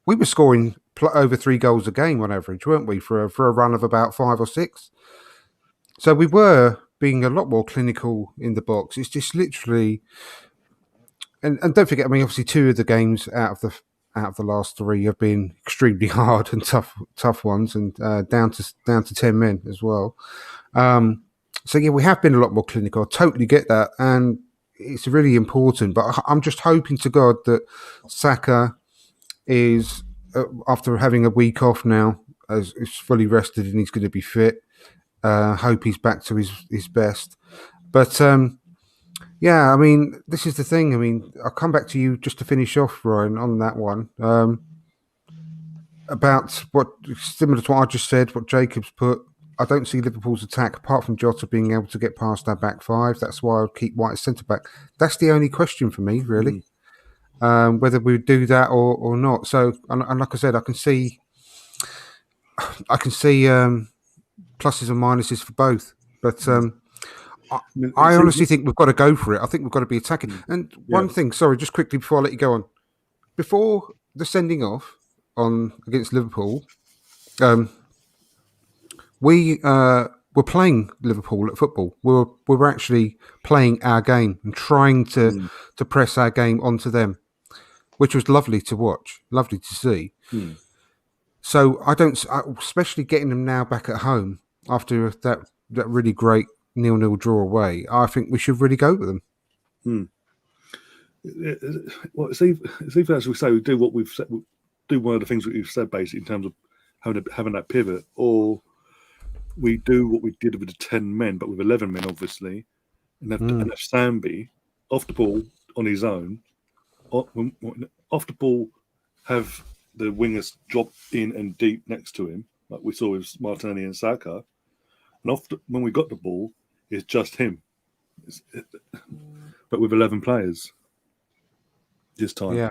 we were scoring over 3 goals a game on average, weren't we? For a run of about 5 or 6. So we were being a lot more clinical in the box. It's just literally. And don't forget, I mean, obviously 2 of the games out of the last 3 have been extremely hard and tough ones, and down to 10 men as well. So yeah, we have been a lot more clinical. I totally get that, and it's really important. But I'm just hoping to God that Saka is after having a week off now, is fully rested and he's going to be fit. Hope he's back to his best, but. Yeah, I mean, this is the thing. I mean, I'll come back to you just to finish off, Ryan, on that one. About similar to what I just said, what Jacobs put, I don't see Liverpool's attack, apart from Jota, being able to get past our back 5. That's why I'll keep White as centre-back. That's the only question for me, really, whether we would do that or not. So, and like I said, I can see pluses and minuses for both, but... I honestly think we've got to go for it. I think we've got to be attacking. And one thing, sorry, just quickly before I let you go on. before the sending off on against Liverpool, we were playing Liverpool at football. We were actually playing our game and trying to press our game onto them, which was lovely to watch, lovely to see. So especially getting them now back at home after that really great 0-0 draw away, I think we should really go with them. Well, it's either, as we say, we do what we've said, do one of the things that we've said basically in terms of having that pivot, or we do what we did with the 10 men, but with 11 men, obviously, and have Sambi off the ball on his own, off the ball, have the wingers drop in and deep next to him, like we saw with Martinelli and Saka, and when we got the ball, it's just him, but with 11 players this time. Yeah.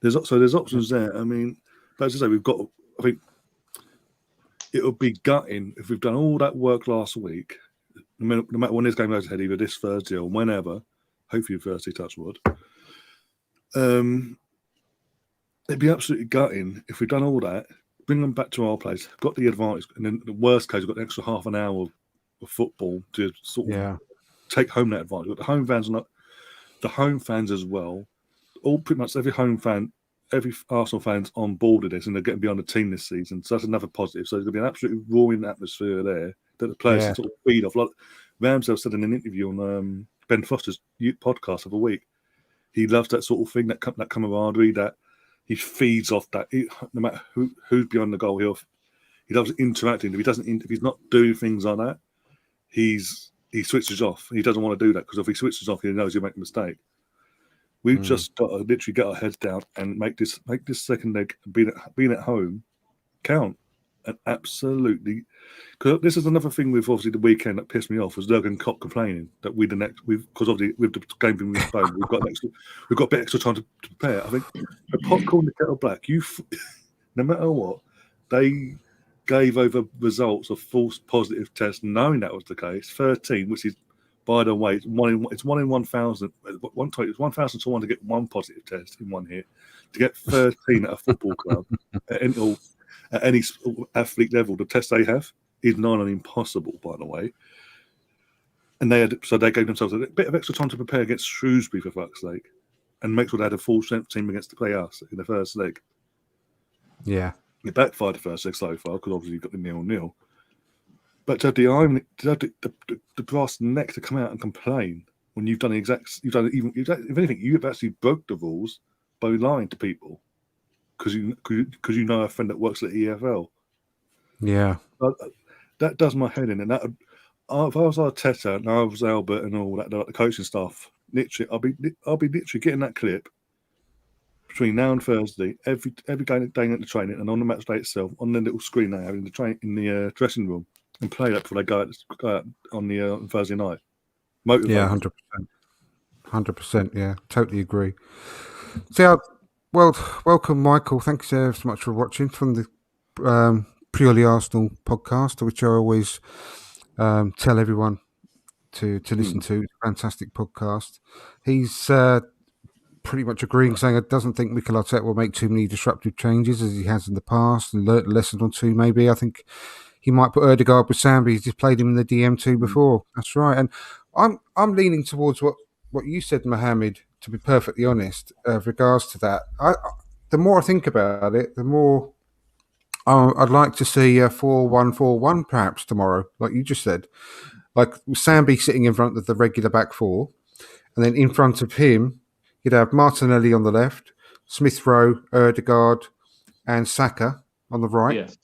There's options there. I mean, but as I say, I think it would be gutting if we've done all that work last week, no matter when this game goes ahead, either this Thursday or whenever, hopefully Thursday, touch wood. It'd be absolutely gutting if we've done all that, bring them back to our place, got the advantage, and then the worst case, we've got an extra half an hour of football to sort of take home that advantage. But the home fans as well, all pretty much every Arsenal fan's on board with this, and they're getting beyond the team this season. So that's another positive. So there's going to be an absolutely roaring atmosphere there that the players can sort of feed off. Like Ramsdale said in an interview on Ben Foster's podcast of a week, he loves that sort of thing, that camaraderie, that he feeds off that. No matter who's beyond the goal, he loves interacting. If he's not doing things like that, he switches off. He doesn't want to do that because if he switches off, he knows he'll make a mistake. We've just got to literally get our heads down and make this second leg, being at home, count. And absolutely, because this is another thing with obviously the weekend that pissed me off was Jurgen Klopp complaining that because obviously with the game being postponed, we've got a bit extra time to prepare. I think the popcorn, the kettle black. No matter what, they gave over results of false positive tests, knowing that was the case. 13, which is, by the way, it's 1 in 1,000. It's 1,000 to 1 to get one positive test in 1 hit. To get 13 at a football club at any athlete level, the test they have is nigh on impossible, by the way. And they gave themselves a bit of extra time to prepare against Shrewsbury, for fuck's sake, and make sure they had a full strength team against to play us in the first leg. Yeah, it backfired the first leg so far because obviously you got the 0-0. But to have the brass neck to come out and complain when you've done if anything, you've actually broke the rules by lying to people because you know a friend that works at the EFL. Yeah, that does my head in. And that, if I was Arteta and I was Albert and all that, the coaching staff, literally, I'll be literally getting that clip between now and Thursday, every day at the training and on the match day itself, on the little screen they have in the dressing room, and play that before they go out on the Thursday night. Motivate. Yeah, 100%. Yeah, totally agree. So, welcome, Michael. Thanks so much for watching from the Purely Arsenal podcast, which I always tell everyone to listen to. It's a fantastic podcast. He's pretty much agreeing, saying I doesn't think Mikel Arteta will make too many disruptive changes as he has in the past, and learnt a lesson or two maybe. I think he might put Ødegaard with Sambi. He's just played him in the DM2 before. That's right. And I'm leaning towards what you said, Mohammed, to be perfectly honest, with regards to that. The more I think about it, the more I'd like to see a 4-1-4-1 perhaps tomorrow, like you just said. Like Sambi sitting in front of the regular back four, and then in front of him, you'd have Martinelli on the left, Smith Rowe, Ødegaard, and Saka on the right. Yes.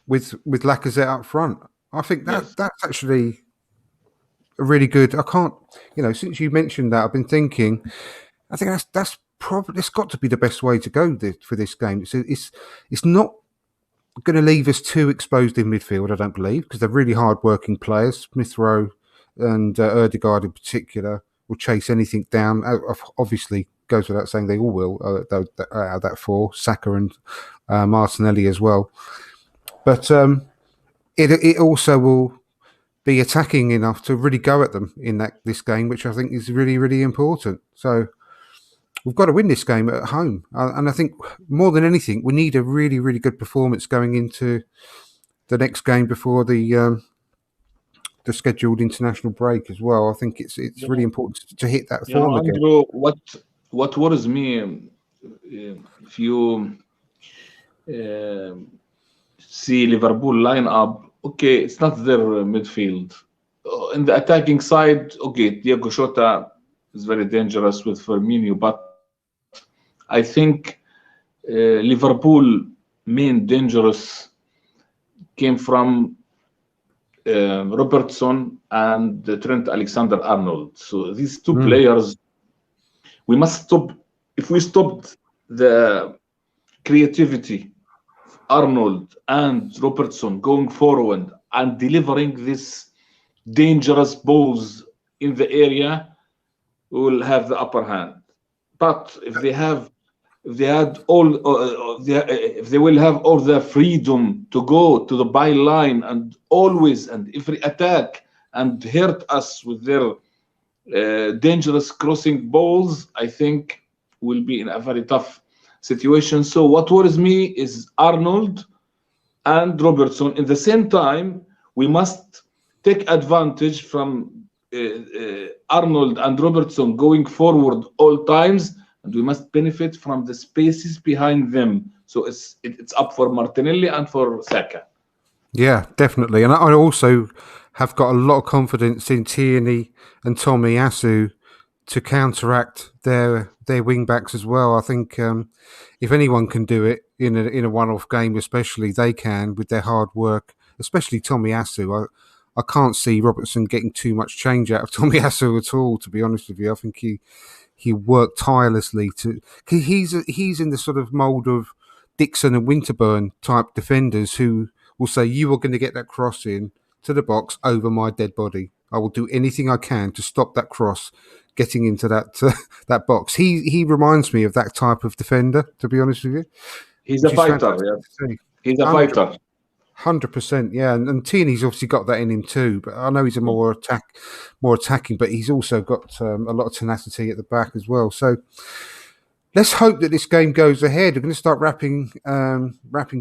With Lacazette up front. I think that's actually a really good. I can't, since you mentioned that, I've been thinking. I think that's probably it's got to be the best way to go for this game. It's not going to leave us too exposed in midfield, I don't believe, because they're really hard-working players. Smith Rowe and Ødegaard in particular will chase anything down. Obviously, goes without saying they all will. That four, Saka and Martinelli as well. But it also will be attacking enough to really go at them in this game, which I think is really, really important. So we've got to win this game at home. And I think more than anything, we need a really, really good performance going into the next game before the scheduled international break as well. I think it's really important to hit that form again. Andrew, what worries me, if you see Liverpool lineup, okay, it's not their midfield. In the attacking side, okay, Diego Jota is very dangerous with Firmino, but I think Liverpool main dangerous came from Robertson and Trent Alexander-Arnold. So these two players, we must stop. If we stopped the creativity of Arnold and Robertson going forward and delivering this dangerous balls in the area, we will have the upper hand. But if they will have all the freedom to go to the byline and always and every attack and hurt us with their dangerous crossing balls, I think we'll be in a very tough situation. So what worries me is Arnold and Robertson. In the same time, we must take advantage from Arnold and Robertson going forward all times, and we must benefit from the spaces behind them. So it's up for Martinelli and for Saka. Yeah, definitely. And I also have got a lot of confidence in Tierney and Tomiyasu to counteract their wing backs as well. I think if anyone can do it in a one-off game, especially they can with their hard work, especially Tomiyasu. I can't see Robertson getting too much change out of Tomiyasu at all, to be honest with you. I think he worked tirelessly he's in the sort of mould of Dixon and Winterburn type defenders who will say, you are going to get that cross in to the box over my dead body. I will do anything I can to stop that cross getting into that box. He reminds me of that type of defender, to be honest with you. He's a fighter, yeah. He's a fighter. 100%, yeah, and Tierney's obviously got that in him too. But I know he's a more attacking, but he's also got a lot of tenacity at the back as well. So let's hope that this game goes ahead. We're going to start wrapping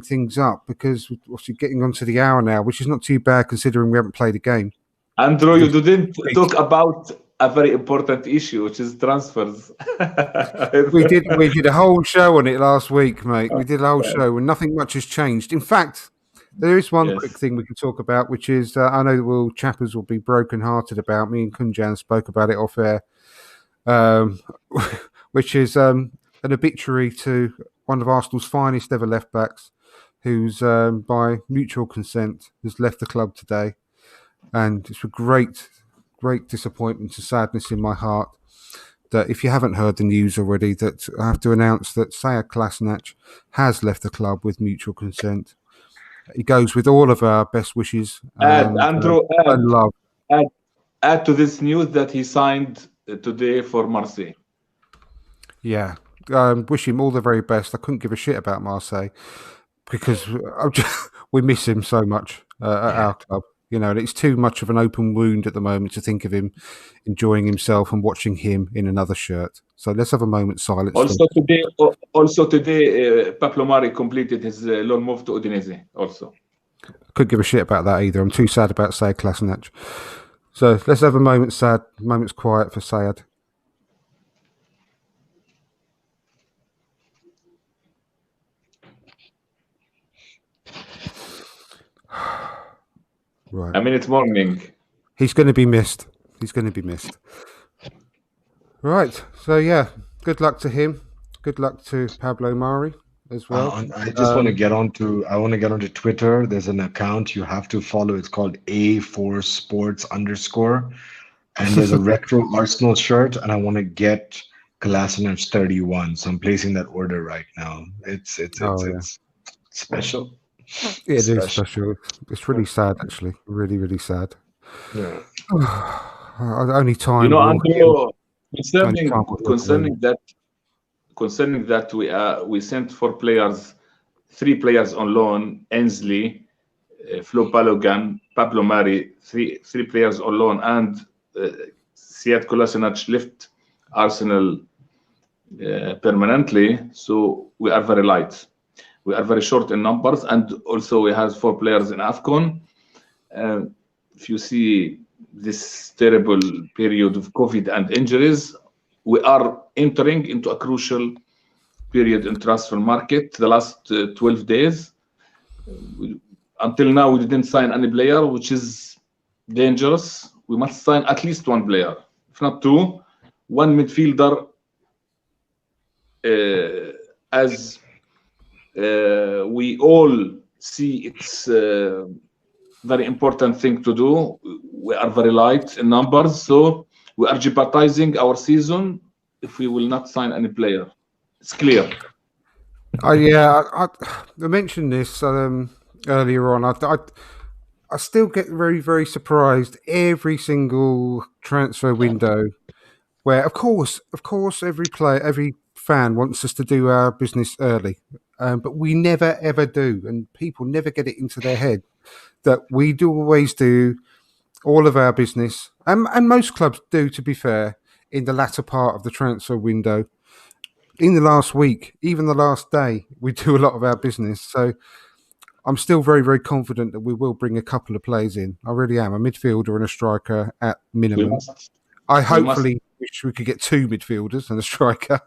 things up because we're obviously getting onto the hour now, which is not too bad considering we haven't played a game. Andrew, you didn't talk about a very important issue, which is transfers. We did a whole show on it last week, mate. We did a whole show and nothing much has changed. In fact, there is one quick thing we can talk about, which is I know the chappers will be broken-hearted about. Me and Kunjan spoke about it off air, which is an obituary to one of Arsenal's finest ever left-backs, who's by mutual consent has left the club today. And it's a great disappointment and sadness in my heart that if you haven't heard the news already, that I have to announce that Sead Kolasinac has left the club with mutual consent. He goes with all of our best wishes and love. Add to this news that he signed today for Marseille. Yeah, wish him all the very best. I couldn't give a shit about Marseille because we miss him so much at our club. You know, and it's too much of an open wound at the moment to think of him enjoying himself and watching him in another shirt. So let's have a moment's silence. Also today, Pablo Mari completed his loan move to Udinese. Also, couldn't give a shit about that either. I'm too sad about Sead Kolasinac. So let's have a moment's quiet for Sead. Right. I mean, it's morning. He's going to be missed. Right. So, yeah, good luck to him. Good luck to Pablo Mari as well. I just want to get onto Twitter. There's an account you have to follow. It's called A4Sports_. And there's a retro Arsenal shirt, and I want to get Kolasinac 31. So I'm placing that order right now. It's special. It is special. It's really sad, actually. Really, really sad. Yeah. Only time. You know, Andrew, concerning that, we sent 3 players on loan: Ainsley, Flo Balogun, Pablo Mari, three players on loan, and Sead Kolasinac left Arsenal permanently, so we are very light. We are very short in numbers, and also we have 4 players in AFCON. If you see this terrible period of COVID and injuries, we are entering into a crucial period in transfer market. The last 12 days, until now, we didn't sign any player, which is dangerous. We must sign at least 1 player, if not 2, 1 midfielder, as we all see it's a very important thing to do. We are very light in numbers, so we are jeopardizing our season if we will not sign any player. It's clear. I mentioned this earlier on. I still get very, very surprised every single transfer window, where of course, every fan wants us to do our business early, but we never ever do, and people never get it into their head that we do always do all of our business, and most clubs do, to be fair, in the latter part of the transfer window. In the last week, even the last day, we do a lot of our business. So I'm still very, very confident that we will bring a couple of players in. I really am. A midfielder and a striker at minimum. I hopefully wish we could get 2 midfielders and a striker,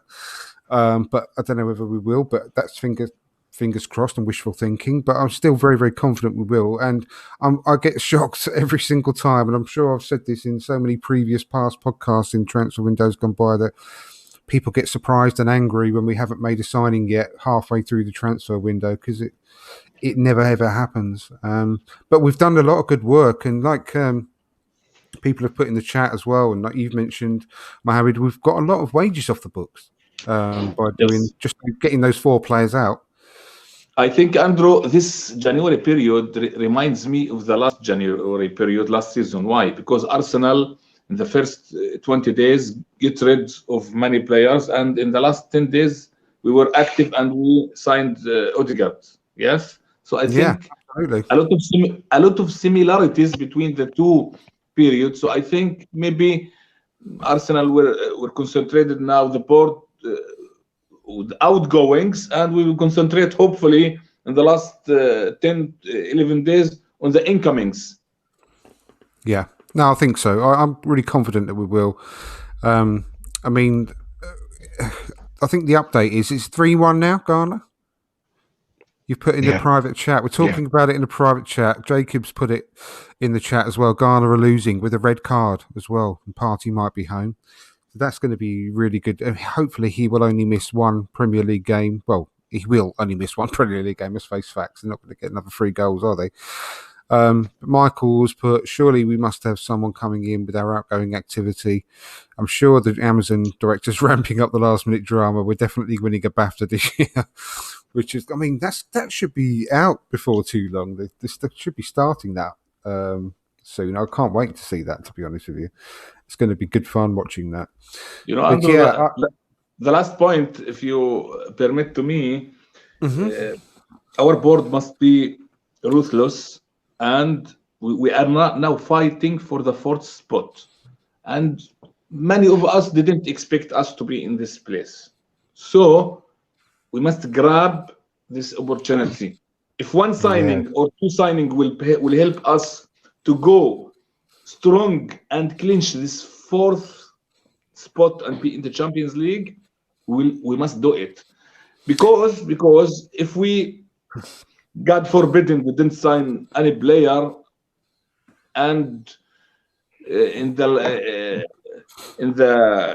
but I don't know whether we will. But that's fingers crossed and wishful thinking. But I'm still very, very confident we will. And I get shocked every single time. And I'm sure I've said this in so many previous past podcasts in transfer windows gone by, that people get surprised and angry when we haven't made a signing yet halfway through the transfer window, because it never ever happens. But we've done a lot of good work, and like people have put in the chat as well, and like you've mentioned, Mohamed, we've got a lot of wages off the books by doing just getting those 4 players out. I think, Andrew, this January period reminds me of the last January period last season. Why? Because Arsenal in the first 20 days get rid of many players, and in the last 10 days we were active and we signed Odegaard. Yes, so I think a lot of similarities between the 2 periods. So I think maybe Arsenal were concentrated now the board with outgoings, and we will concentrate hopefully in the last 10, 11 days on the incomings. Yeah. No, I think so. I'm really confident that we will. I mean, I think the update is it's 3-1 now, Garner. You've put in the private chat. We're talking about it in the private chat. Jacob's put it in the chat as well. Garner are losing with a red card as well, and Partey might be home. So that's going to be really good. Hopefully he will only miss 1 Premier League game. Well, he will only miss 1 Premier League game. Let's face facts. They're not going to get another 3 goals, are they? Michael's put, surely we must have someone coming in with our outgoing activity. I'm sure the Amazon director's ramping up the last minute drama. We're definitely winning a BAFTA this year, which is, I mean, that should be out before too long. This should be starting that soon. I can't wait to see that, to be honest with you. It's going to be good fun watching that. You know, Andrew, the last point, if you permit to me, our board must be ruthless. And we are not now fighting for the 4th spot. And many of us didn't expect us to be in this place. So we must grab this opportunity. If 1 signing or 2 signing will help us to go strong and clinch this 4th spot and be in the Champions League, we must do it. Because if we, God forbid, we didn't sign any player, and in the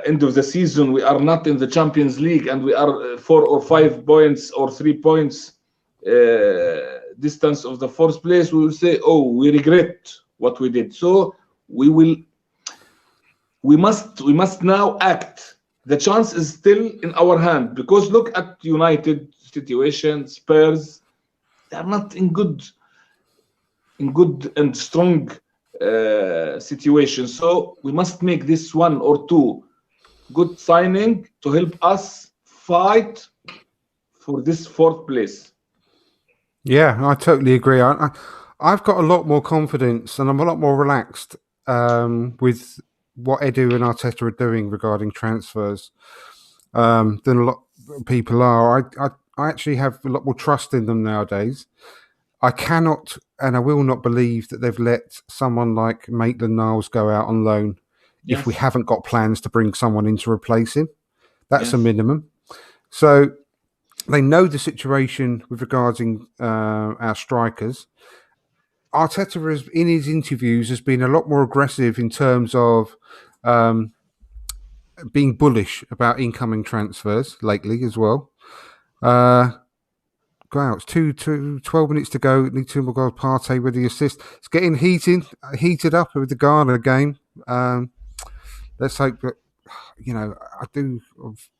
end of the season we are not in the Champions League, and we are 4 or 5 points or 3 points distance of the 4th place, we will say, "Oh, we regret what we did." So we must now act. The chance is still in our hand, because look at United situation, Spurs. They are not in good and strong situation. So we must make this 1 or 2 good signing to help us fight for this 4th place. Yeah, I totally agree. I've got a lot more confidence, and I'm a lot more relaxed with what Edu and Arteta are doing regarding transfers. than a lot of people are. I actually have a lot more trust in them nowadays. I cannot and I will not believe that they've let someone like Maitland-Niles go out on loan if we haven't got plans to bring someone in to replace him. That's a minimum. So they know the situation with regarding our strikers. Arteta, in his interviews, has been a lot more aggressive in terms of being bullish about incoming transfers lately as well. Go out. It's 12 minutes to go. Need 2 more goals. Partey with the assist. It's getting heated up with the Ghana game. Let's hope that, I do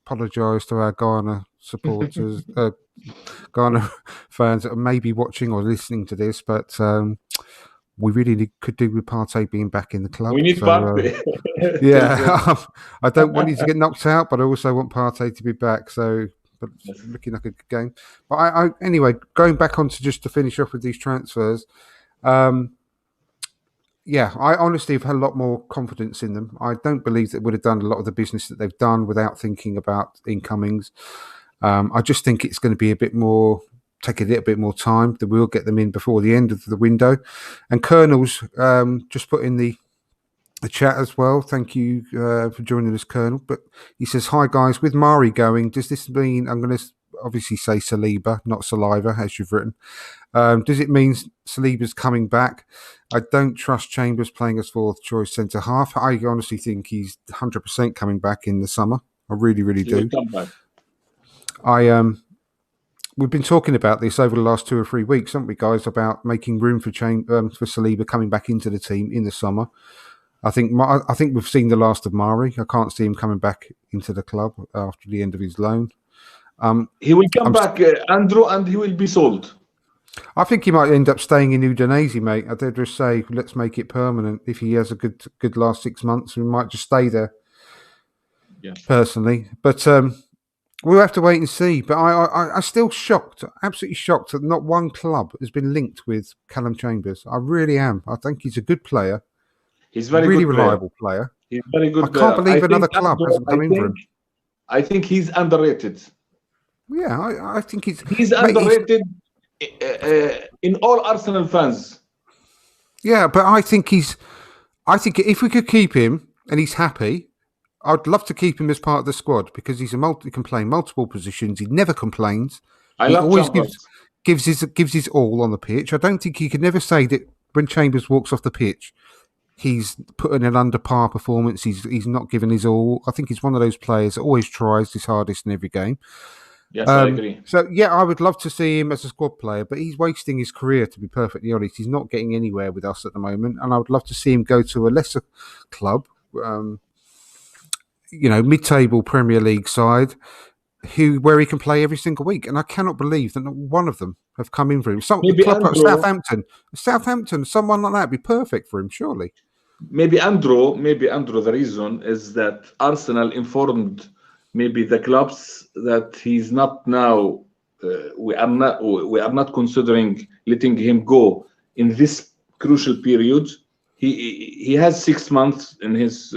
apologise to our Ghana supporters, Ghana fans that are maybe watching or listening to this, but we really could do with Partey being back in the club. We need Partey. I don't want you to get knocked out, but I also want Partey to be back. So, but it's looking like a good game. But anyway, going back on to just to finish off with these transfers. I honestly have had a lot more confidence in them. I don't believe that would have done a lot of the business that they've done without thinking about incomings. I just think it's going to be take a little bit more time. That we'll get them in before the end of the window. And Colonel's just put in the chat as well. Thank you for joining us, Colonel. But he says, "Hi guys, with Mari going, does this mean I'm going to obviously say Saliba, not Saliva, as you've written? Does it mean Saliba's coming back? I don't trust Chambers playing as fourth choice centre half. I honestly think he's 100% coming back in the summer. I really, really do. We've been talking about this over the last 2 or 3 weeks, haven't we, guys, about making room for Saliba coming back into the team in the summer. I think we've seen the last of Mari. I can't see him coming back into the club after the end of his loan. He will come back, Andrew, and he will be sold. I think he might end up staying in Udinese, mate. I did just say, let's make it permanent. If he has a good last 6 months, we might just stay there. Yeah. Personally, but we'll have to wait and see. But I'm still shocked, absolutely shocked that not one club has been linked with Callum Chambers. I really am. I think he's a good player. He's very really good reliable player. He's very good. I can't believe another club hasn't come in for him. I think he's underrated. Yeah, I think he's underrated in all Arsenal fans. Yeah, but I think if we could keep him and he's happy, I'd love to keep him as part of the squad because he can play multiple positions. He never complains. He always gives his all on the pitch. I don't think he could never say that when Chambers walks off the pitch, he's putting an under par performance. He's not giving his all. I think he's one of those players that always tries his hardest in every game. Yes, I agree. So, I would love to see him as a squad player, but he's wasting his career, to be perfectly honest. He's not getting anywhere with us at the moment, and I would love to see him go to a lesser club, mid-table Premier League side, where he can play every single week. And I cannot believe that not one of them have come in for him. Maybe club like Southampton, someone like that would be perfect for him, surely. Maybe Andrew, the reason is that Arsenal informed maybe the clubs that he's not now. We are not considering letting him go in this crucial period. He has 6 months in his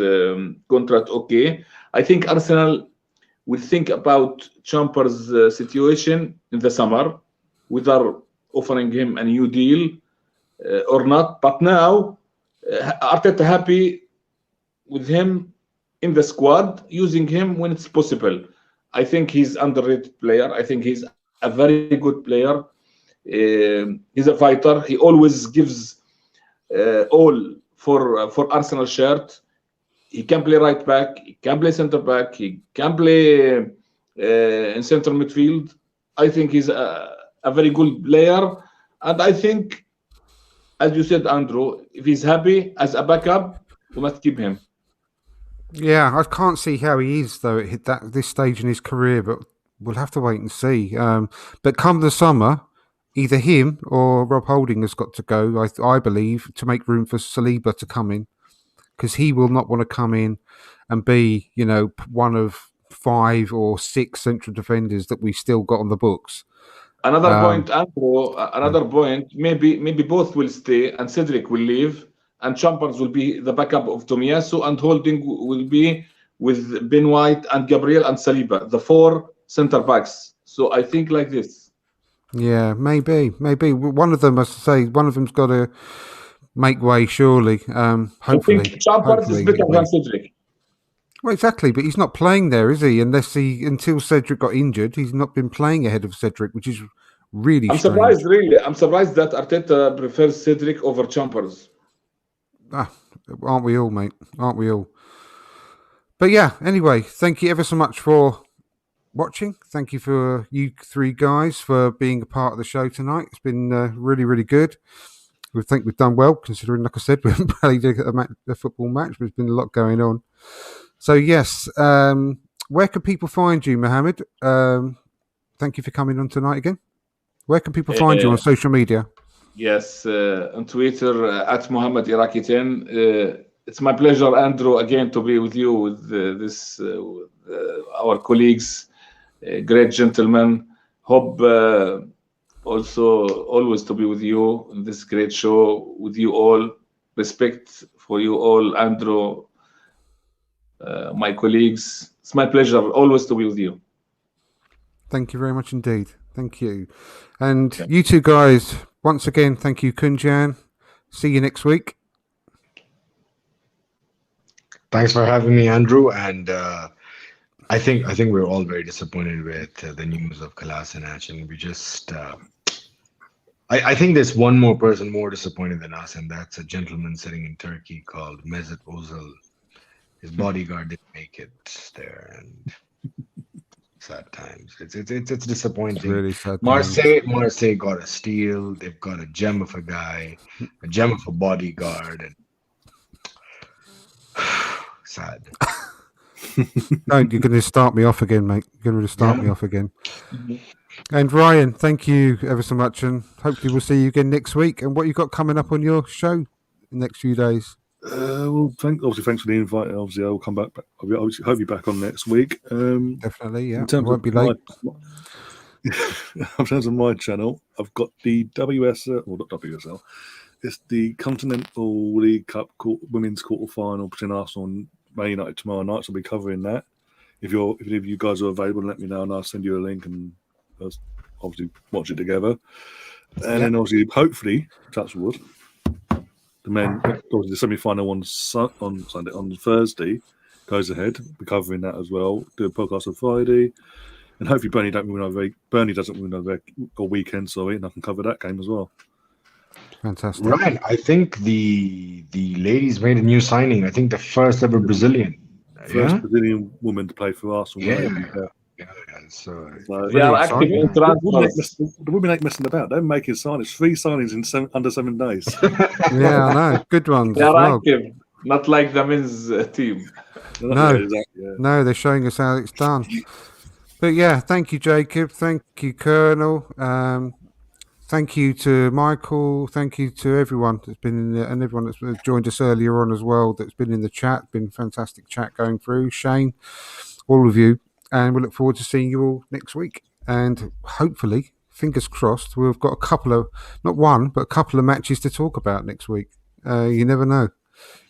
contract. Okay, I think Arsenal will think about Chambers' situation in the summer, whether offering him a new deal or not. But now, Arteta happy with him in the squad, using him when it's possible. I think he's underrated player. I think he's a very good player. He's a fighter. He always gives all for Arsenal shirt. He can play right back. He can play center back. He can play in center midfield. I think he's a very good player. And I think, as you said, Andrew, if he's happy as a backup, we must keep him. Yeah, I can't see how he is, though, at this stage in his career, but we'll have to wait and see. But come the summer, either him or Rob Holding has got to go, I believe, to make room for Saliba to come in, because he will not want to come in and be, one of 5 or 6 central defenders that we've still got on the books. Another point, Andrew, maybe both will stay and Cedric will leave, and Chambers will be the backup of Tomiyasu, and Holding will be with Ben White and Gabriel and Saliba, the 4 center backs. So I think like this. Yeah, maybe one of them, as I say, one of them's got to make way. Surely, hopefully. I think Champard is better than Cedric. Well, exactly, but he's not playing there, is he? Until Cedric got injured, he's not been playing ahead of Cedric, which is really strange. Surprised, really. I'm surprised that Arteta prefers Cedric over Champers. Aren't we all, mate? Aren't we all? But yeah, anyway, thank you ever so much for watching. Thank you for you 3 guys for being a part of the show tonight. It's been really, really good. We think we've done well, considering, like I said, we haven't played a football match, but there's been a lot going on. So yes, where can people find you, Mohammed? Thank you for coming on tonight again. Where can people find you on social media? Yes, on Twitter at Mohammed Iraqi 10. It's my pleasure, Andrew, again to be with you with our colleagues, great gentlemen. Hope also always to be with you in this great show with you all. Respect for you all, Andrew, my colleagues. It's my pleasure always to be with you. Thank you very much indeed. Thank you. And you 2 guys, once again, thank you, Kunjan. See you next week. Thanks for having me, Andrew. And I think we're all very disappointed with the news of Kolasinac, and we just I think there's one more person more disappointed than us, and that's a gentleman sitting in Turkey called Mesut Ozil. His bodyguard didn't make it there, and sad times. It's disappointing. It's really sad. Marseille got a steal. They've got a gem of a guy, a gem of a bodyguard, and sad. No, you're going to start me off again, mate. You're going to start me off again. And Ryan, thank you ever so much, and hopefully we'll see you again next week. And what you got coming up on your show in the next few days? Well, thanks for the invite. Obviously, I'll come back. I'll hope you're back on next week. Definitely, yeah. In terms won't be late. In terms of my channel, I've got the WSL, or not WSL. It's the Continental League Cup Women's Quarter Final between Arsenal and Man United tomorrow night. So I'll be covering that. If you guys are available, let me know, and I'll send you a link, and obviously watch it together. And then obviously, hopefully, touch wood, the men, obviously the semi-final on Sunday, on Thursday goes ahead. We're covering that as well. Do a podcast on Friday, and hopefully Burnley doesn't win over a weekend, and I can cover that game as well. Fantastic. Ryan, I think the ladies made a new signing. I think the first ever Brazilian. Brazilian woman to play for Arsenal. So they are active in transfers. The women ain't messing about. They're making signings. 3 signings in under 7 days. Yeah, I know. Good ones. They are active, not like the men's team. No, they're showing us how it's done. But yeah, thank you, Jacob. Thank you, Colonel. Thank you to Michael. Thank you to everyone that's been in there, and everyone that's joined us earlier on as well. That's been in the chat. Been fantastic chat going through. Shane, all of you. And we look forward to seeing you all next week. And hopefully, fingers crossed, we've got a couple of, not one, but a couple of matches to talk about next week. You never know.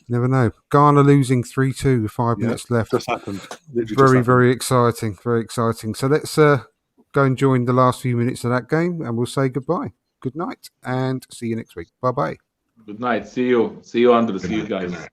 You never know. Ghana losing 3-2 with 5 minutes left. Just happened. Very exciting. Very exciting. So let's go and join the last few minutes of that game, and we'll say goodbye. Good night, and see you next week. Bye-bye. Good night. See you, Andrew. See you guys.